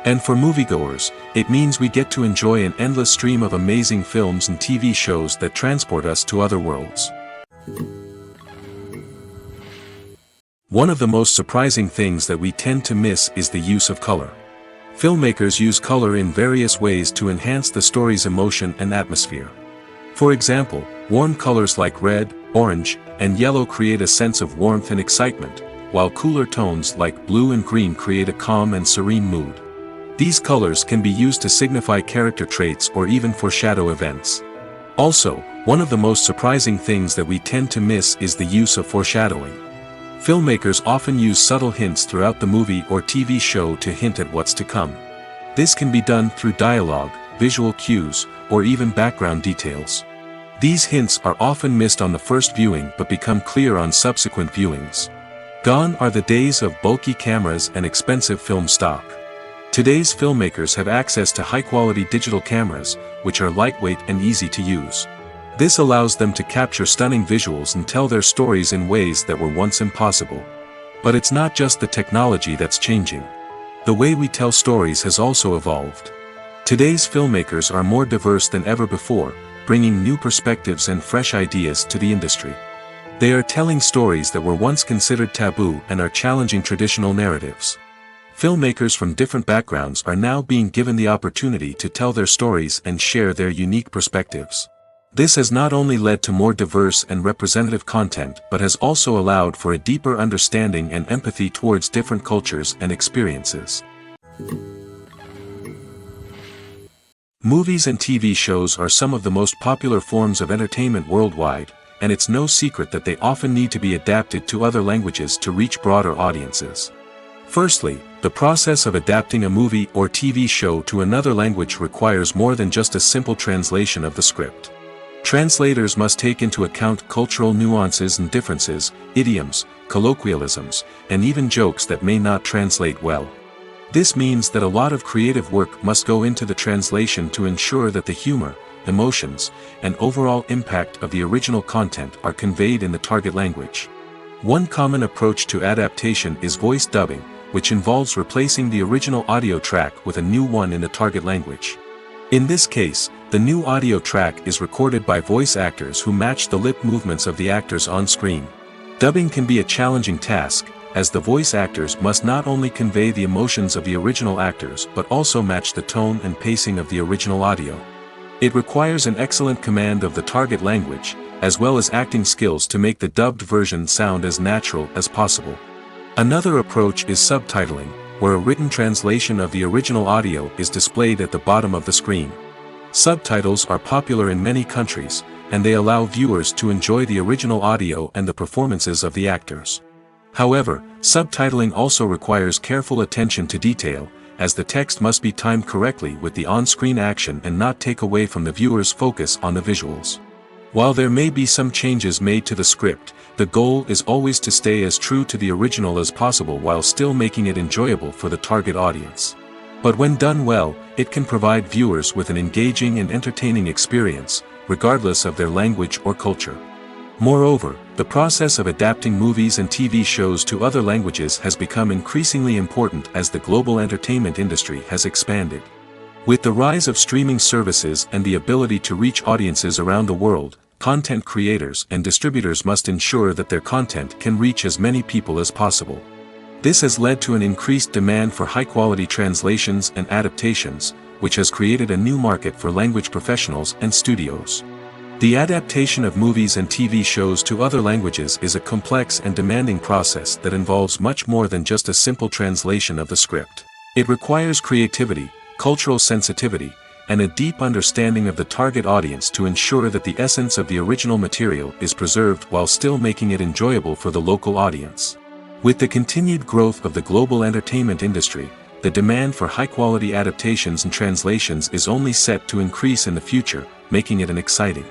And for moviegoers, it means we get to enjoy an endless stream of amazing films and TV shows that transport us to other worlds. One of the most surprising things that we tend to miss is the use of color. Filmmakers use color in various ways to enhance the story's emotion and atmosphere. For example, warm colors like red, orange, and yellow create a sense of warmth and excitement, while cooler tones like blue and green create a calm and serene mood. These colors can be used to signify character traits or even foreshadow events. Also, one of the most surprising things that we tend to miss is the use of foreshadowing. Filmmakers often use subtle hints throughout the movie or TV show to hint at what's to come. This can be done through dialogue, visual cues, or even background details. These hints are often missed on the first viewing but become clear on subsequent viewings. Gone are the days of bulky cameras and expensive film stock. Today's filmmakers have access to high-quality digital cameras, which are lightweight and easy to use. This allows them to capture stunning visuals and tell their stories in ways that were once impossible. But it's not just the technology that's changing. The way we tell stories has also evolved. Today's filmmakers are more diverse than ever before, bringing new perspectives and fresh ideas to the industry. They are telling stories that were once considered taboo and are challenging traditional narratives. Filmmakers from different backgrounds are now being given the opportunity to tell their stories and share their unique perspectives. This has not only led to more diverse and representative content but has also allowed for a deeper understanding and empathy towards different cultures and experiences. Movies and TV shows are some of the most popular forms of entertainment worldwide, and it's no secret that they often need to be adapted to other languages to reach broader audiences. Firstly, the process of adapting a movie or TV show to another language requires more than just a simple translation of the script. Translators must take into account cultural nuances and differences, idioms, colloquialisms, and even jokes that may not translate well. This means that a lot of creative work must go into the translation to ensure that the humor, emotions, and overall impact of the original content are conveyed in the target language. One common approach to adaptation is voice dubbing, which involves replacing the original audio track with a new one in the target language. In this case, the new audio track is recorded by voice actors who match the lip movements of the actors on screen. Dubbing can be a challenging task, as the voice actors must not only convey the emotions of the original actors but also match the tone and pacing of the original audio. It requires an excellent command of the target language, as well as acting skills to make the dubbed version sound as natural as possible. Another approach is subtitling, where a written translation of the original audio is displayed at the bottom of the screen. Subtitles are popular in many countries, and they allow viewers to enjoy the original audio and the performances of the actors. However, subtitling also requires careful attention to detail, as the text must be timed correctly with the on-screen action and not take away from the viewer's focus on the visuals. While there may be some changes made to the script, the goal is always to stay as true to the original as possible while still making it enjoyable for the target audience. But when done well, it can provide viewers with an engaging and entertaining experience, regardless of their language or culture. Moreover, the process of adapting movies and TV shows to other languages has become increasingly important as the global entertainment industry has expanded. With the rise of streaming services and the ability to reach audiences around the world, content creators and distributors must ensure that their content can reach as many people as possible. This has led to an increased demand for high-quality translations and adaptations, which has created a new market for language professionals and studios. The adaptation of movies and TV shows to other languages is a complex and demanding process that involves much more than just a simple translation of the script. It requires creativity, cultural sensitivity, and a deep understanding of the target audience to ensure that the essence of the original material is preserved while still making it enjoyable for the local audience. With the continued growth of the global entertainment industry, the demand for high-quality adaptations and translations is only set to increase in the future, making it an exciting.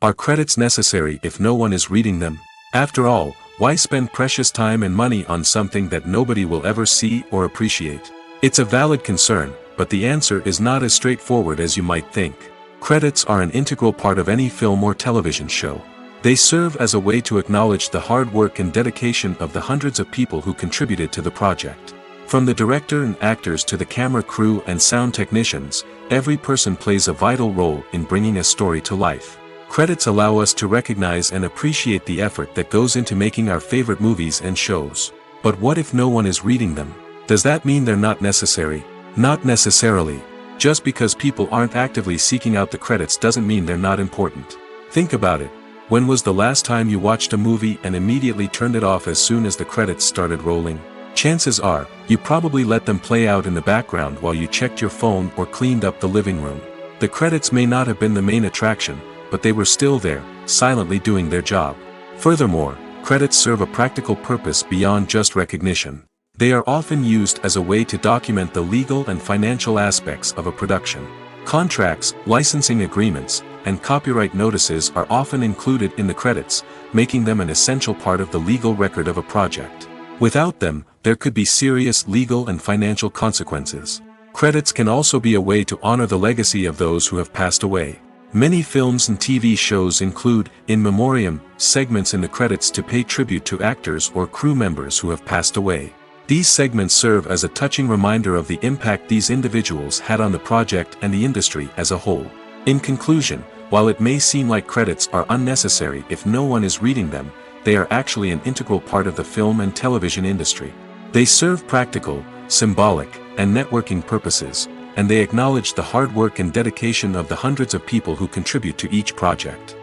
Are credits necessary if no one is reading them? After all, why spend precious time and money on something that nobody will ever see or appreciate? It's a valid concern, but the answer is not as straightforward as you might think. Credits are an integral part of any film or television show. They serve as a way to acknowledge the hard work and dedication of the hundreds of people who contributed to the project. From the director and actors to the camera crew and sound technicians, every person plays a vital role in bringing a story to life. Credits allow us to recognize and appreciate the effort that goes into making our favorite movies and shows. But what if no one is reading them? Does that mean they're not necessary? Not necessarily. Just because people aren't actively seeking out the credits doesn't mean they're not important. Think about it. When was the last time you watched a movie and immediately turned it off as soon as the credits started rolling? Chances are, you probably let them play out in the background while you checked your phone or cleaned up the living room. The credits may not have been the main attraction, but they were still there, silently doing their job. Furthermore, credits serve a practical purpose beyond just recognition. They are often used as a way to document the legal and financial aspects of a production. Contracts, licensing agreements, and copyright notices are often included in the credits, making them an essential part of the legal record of a project. Without them, there could be serious legal and financial consequences. Credits can also be a way to honor the legacy of those who have passed away. Many films and TV shows include, in memoriam, segments in the credits to pay tribute to actors or crew members who have passed away. These segments serve as a touching reminder of the impact these individuals had on the project and the industry as a whole. In conclusion, while it may seem like credits are unnecessary if no one is reading them, they are actually an integral part of the film and television industry. They serve practical, symbolic, and networking purposes, and they acknowledge the hard work and dedication of the hundreds of people who contribute to each project.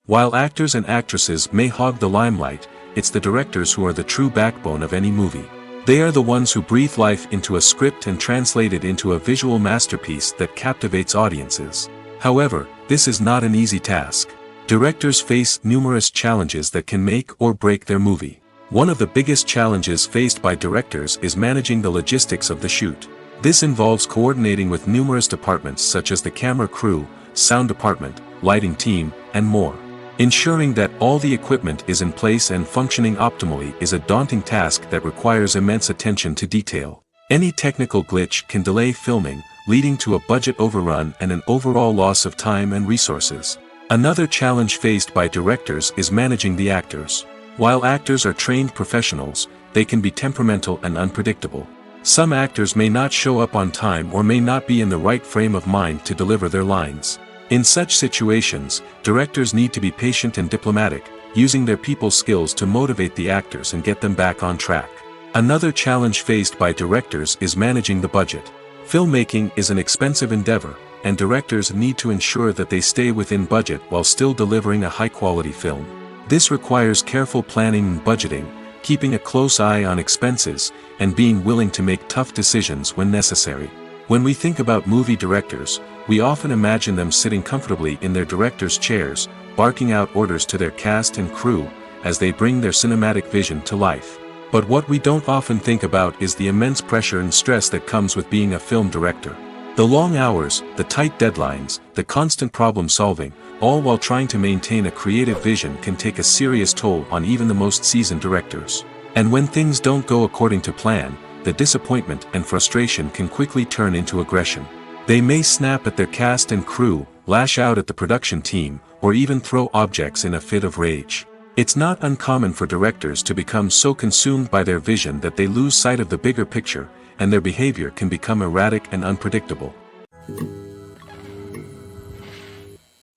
While actors and actresses may hog the limelight, it's the directors who are the true backbone of any movie. They are the ones who breathe life into a script and translate it into a visual masterpiece that captivates audiences. However, this is not an easy task. Directors face numerous challenges that can make or break their movie. One of the biggest challenges faced by directors is managing the logistics of the shoot. This involves coordinating with numerous departments such as the camera crew, sound department, lighting team, and more. Ensuring that all the equipment is in place and functioning optimally is a daunting task that requires immense attention to detail. Any technical glitch can delay filming, leading to a budget overrun and an overall loss of time and resources. Another challenge faced by directors is managing the actors. While actors are trained professionals, they can be temperamental and unpredictable. Some actors may not show up on time or may not be in the right frame of mind to deliver their lines. In such situations, directors need to be patient and diplomatic, using their people skills to motivate the actors and get them back on track. Another challenge faced by directors is managing the budget. Filmmaking is an expensive endeavor, and directors need to ensure that they stay within budget while still delivering a high-quality film. This requires careful planning and budgeting, keeping a close eye on expenses, and being willing to make tough decisions when necessary. When we think about movie directors, we often imagine them sitting comfortably in their director's chairs, barking out orders to their cast and crew, as they bring their cinematic vision to life. But what we don't often think about is the immense pressure and stress that comes with being a film director. The long hours, the tight deadlines, the constant problem solving, all while trying to maintain a creative vision can take a serious toll on even the most seasoned directors. And when things don't go according to plan, the disappointment and frustration can quickly turn into aggression. They may snap at their cast and crew, lash out at the production team, or even throw objects in a fit of rage. It's not uncommon for directors to become so consumed by their vision that they lose sight of the bigger picture, and their behavior can become erratic and unpredictable.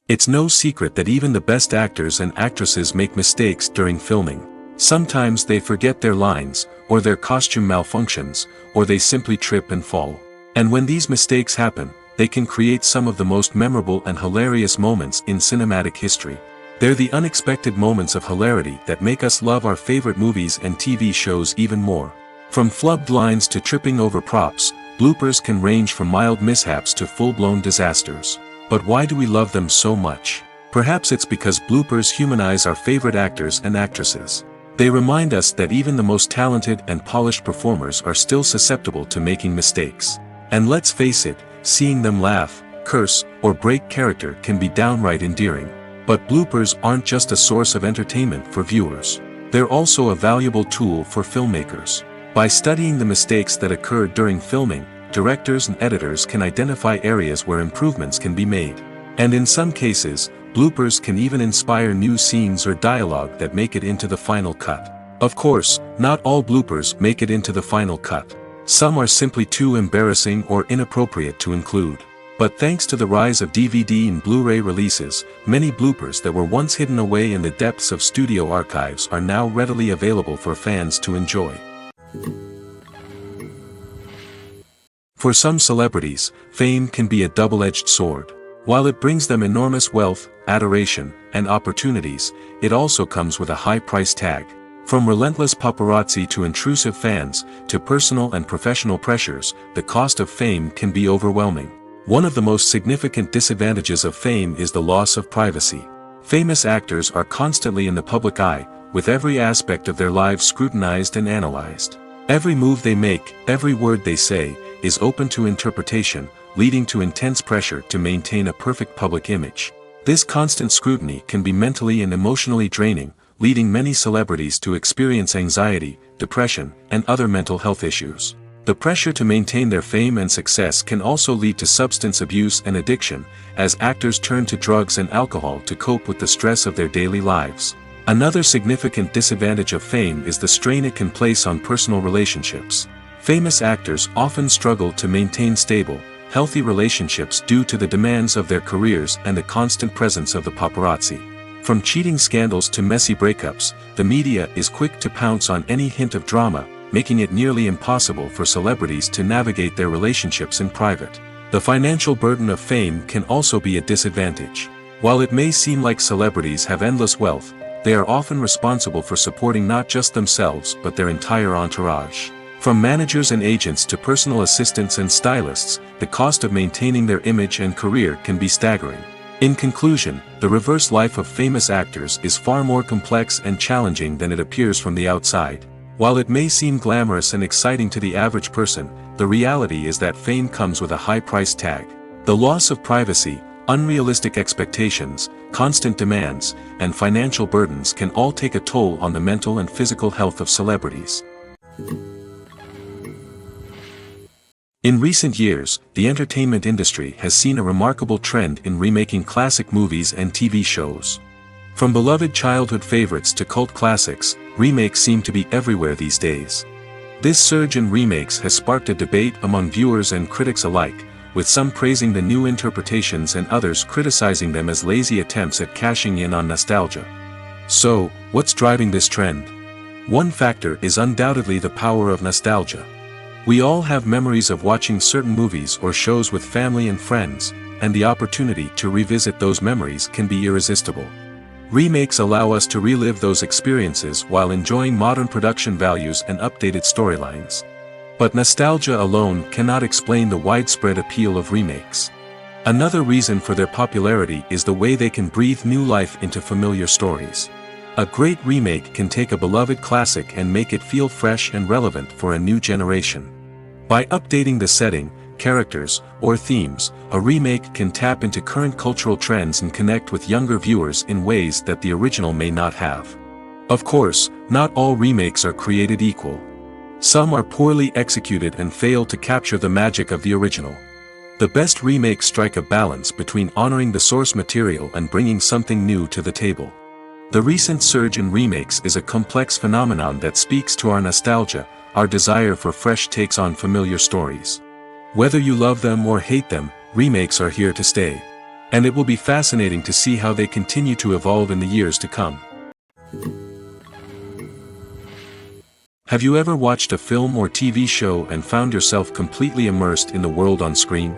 It's no secret that even the best actors and actresses make mistakes during filming. Sometimes they forget their lines, or their costume malfunctions, or they simply trip and fall. And when these mistakes happen, they can create some of the most memorable and hilarious moments in cinematic history. They're the unexpected moments of hilarity that make us love our favorite movies and TV shows even more. From flubbed lines to tripping over props, bloopers can range from mild mishaps to full-blown disasters. But why do we love them so much? Perhaps it's because bloopers humanize our favorite actors and actresses. They remind us that even the most talented and polished performers are still susceptible to making mistakes. And let's face it, seeing them laugh, curse, or break character can be downright endearing. But bloopers aren't just a source of entertainment for viewers. They're also a valuable tool for filmmakers. By studying the mistakes that occurred during filming, directors and editors can identify areas where improvements can be made. And in some cases, bloopers can even inspire new scenes or dialogue that make it into the final cut. Of course, not all bloopers make it into the final cut. Some are simply too embarrassing or inappropriate to include. But thanks to the rise of DVD and Blu-ray releases, many bloopers that were once hidden away in the depths of studio archives are now readily available for fans to enjoy. For some celebrities, fame can be a double-edged sword. While it brings them enormous wealth, adoration, and opportunities, it also comes with a high price tag. From relentless paparazzi to intrusive fans, to personal and professional pressures, the cost of fame can be overwhelming. One of the most significant disadvantages of fame is the loss of privacy. Famous actors are constantly in the public eye, with every aspect of their lives scrutinized and analyzed. Every move they make, every word they say, is open to interpretation, leading to intense pressure to maintain a perfect public image. This constant scrutiny can be mentally and emotionally draining, leading many celebrities to experience anxiety, depression, and other mental health issues. The pressure to maintain their fame and success can also lead to substance abuse and addiction, as actors turn to drugs and alcohol to cope with the stress of their daily lives. Another significant disadvantage of fame is the strain it can place on personal relationships. Famous actors often struggle to maintain stable, healthy relationships due to the demands of their careers and the constant presence of the paparazzi. From cheating scandals to messy breakups, the media is quick to pounce on any hint of drama, making it nearly impossible for celebrities to navigate their relationships in private. The financial burden of fame can also be a disadvantage. While it may seem like celebrities have endless wealth, they are often responsible for supporting not just themselves but their entire entourage. From managers and agents to personal assistants and stylists, the cost of maintaining their image and career can be staggering. In conclusion, the reverse life of famous actors is far more complex and challenging than it appears from the outside. While it may seem glamorous and exciting to the average person, the reality is that fame comes with a high price tag. The loss of privacy, unrealistic expectations, constant demands, and financial burdens can all take a toll on the mental and physical health of celebrities. In recent years, the entertainment industry has seen a remarkable trend in remaking classic movies and TV shows. From beloved childhood favorites to cult classics, remakes seem to be everywhere these days. This surge in remakes has sparked a debate among viewers and critics alike, with some praising the new interpretations and others criticizing them as lazy attempts at cashing in on nostalgia. So, what's driving this trend? One factor is undoubtedly the power of nostalgia. We all have memories of watching certain movies or shows with family and friends, and the opportunity to revisit those memories can be irresistible. Remakes allow us to relive those experiences while enjoying modern production values and updated storylines. But nostalgia alone cannot explain the widespread appeal of remakes. Another reason for their popularity is the way they can breathe new life into familiar stories. A great remake can take a beloved classic and make it feel fresh and relevant for a new generation. By updating the setting, characters, or themes, a remake can tap into current cultural trends and connect with younger viewers in ways that the original may not have. Of course, not all remakes are created equal. Some are poorly executed and fail to capture the magic of the original. The best remakes strike a balance between honoring the source material and bringing something new to the table. The recent surge in remakes is a complex phenomenon that speaks to our nostalgia, our desire for fresh takes on familiar stories. Whether you love them or hate them, remakes are here to stay. And it will be fascinating to see how they continue to evolve in the years to come. Have you ever watched a film or TV show and found yourself completely immersed in the world on screen?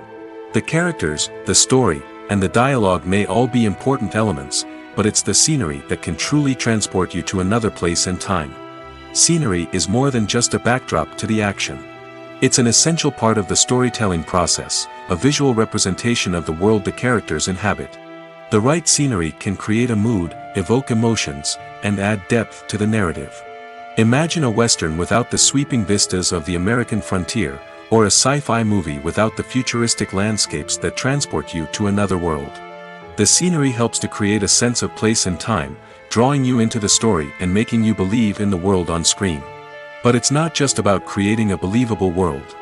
The characters, the story, and the dialogue may all be important elements, but it's the scenery that can truly transport you to another place and time. Scenery is more than just a backdrop to the action. It's an essential part of the storytelling process, a visual representation of the world the characters inhabit. The right scenery can create a mood, evoke emotions, and add depth to the narrative. Imagine a Western without the sweeping vistas of the American frontier, or a sci-fi movie without the futuristic landscapes that transport you to another world. The scenery helps to create a sense of place and time, drawing you into the story and making you believe in the world on screen. But it's not just about creating a believable world.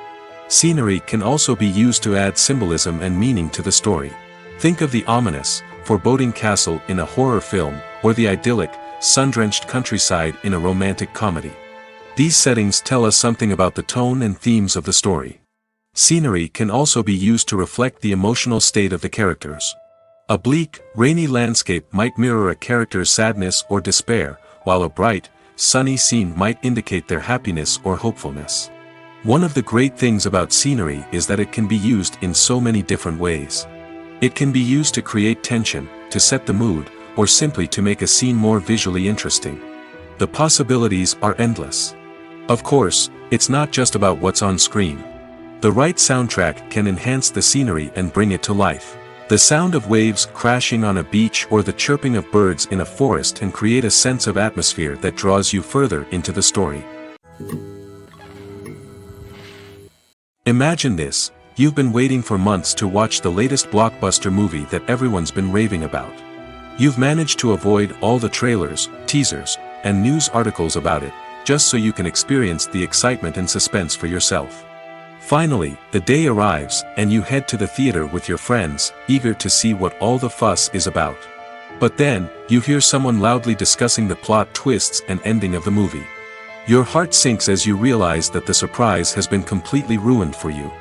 Scenery can also be used to add symbolism and meaning to the story. Think of the ominous, foreboding castle in a horror film, or the idyllic, sun-drenched countryside in a romantic comedy. These settings tell us something about the tone and themes of the story. Scenery can also be used to reflect the emotional state of the characters. A bleak, rainy landscape might mirror a character's sadness or despair, while a bright, sunny scene might indicate their happiness or hopefulness. One of the great things about scenery is that it can be used in so many different ways. It can be used to create tension, to set the mood, or simply to make a scene more visually interesting. The possibilities are endless. Of course, it's not just about what's on screen. The right soundtrack can enhance the scenery and bring it to life. The sound of waves crashing on a beach or the chirping of birds in a forest can create a sense of atmosphere that draws you further into the story. Imagine this: you've been waiting for months to watch the latest blockbuster movie that everyone's been raving about. You've managed to avoid all the trailers, teasers, and news articles about it, just so you can experience the excitement and suspense for yourself. Finally, the day arrives, and you head to the theater with your friends, eager to see what all the fuss is about. But then, you hear someone loudly discussing the plot twists and ending of the movie. Your heart sinks as you realize that the surprise has been completely ruined for you.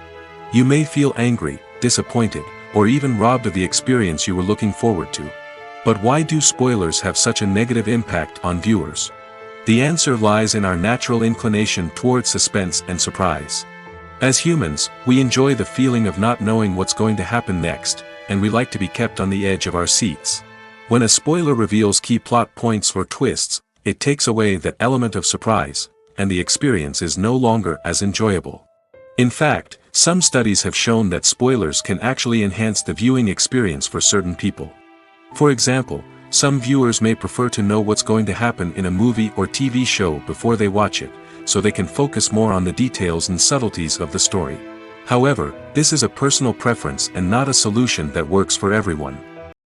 You may feel angry, disappointed, or even robbed of the experience you were looking forward to. But why do spoilers have such a negative impact on viewers? The answer lies in our natural inclination toward suspense and surprise. As humans, we enjoy the feeling of not knowing what's going to happen next, and we like to be kept on the edge of our seats. When a spoiler reveals key plot points or twists, it takes away that element of surprise, and the experience is no longer as enjoyable. In fact, some studies have shown that spoilers can actually enhance the viewing experience for certain people. For example, some viewers may prefer to know what's going to happen in a movie or TV show before they watch it, so they can focus more on the details and subtleties of the story. However, this is a personal preference and not a solution that works for everyone.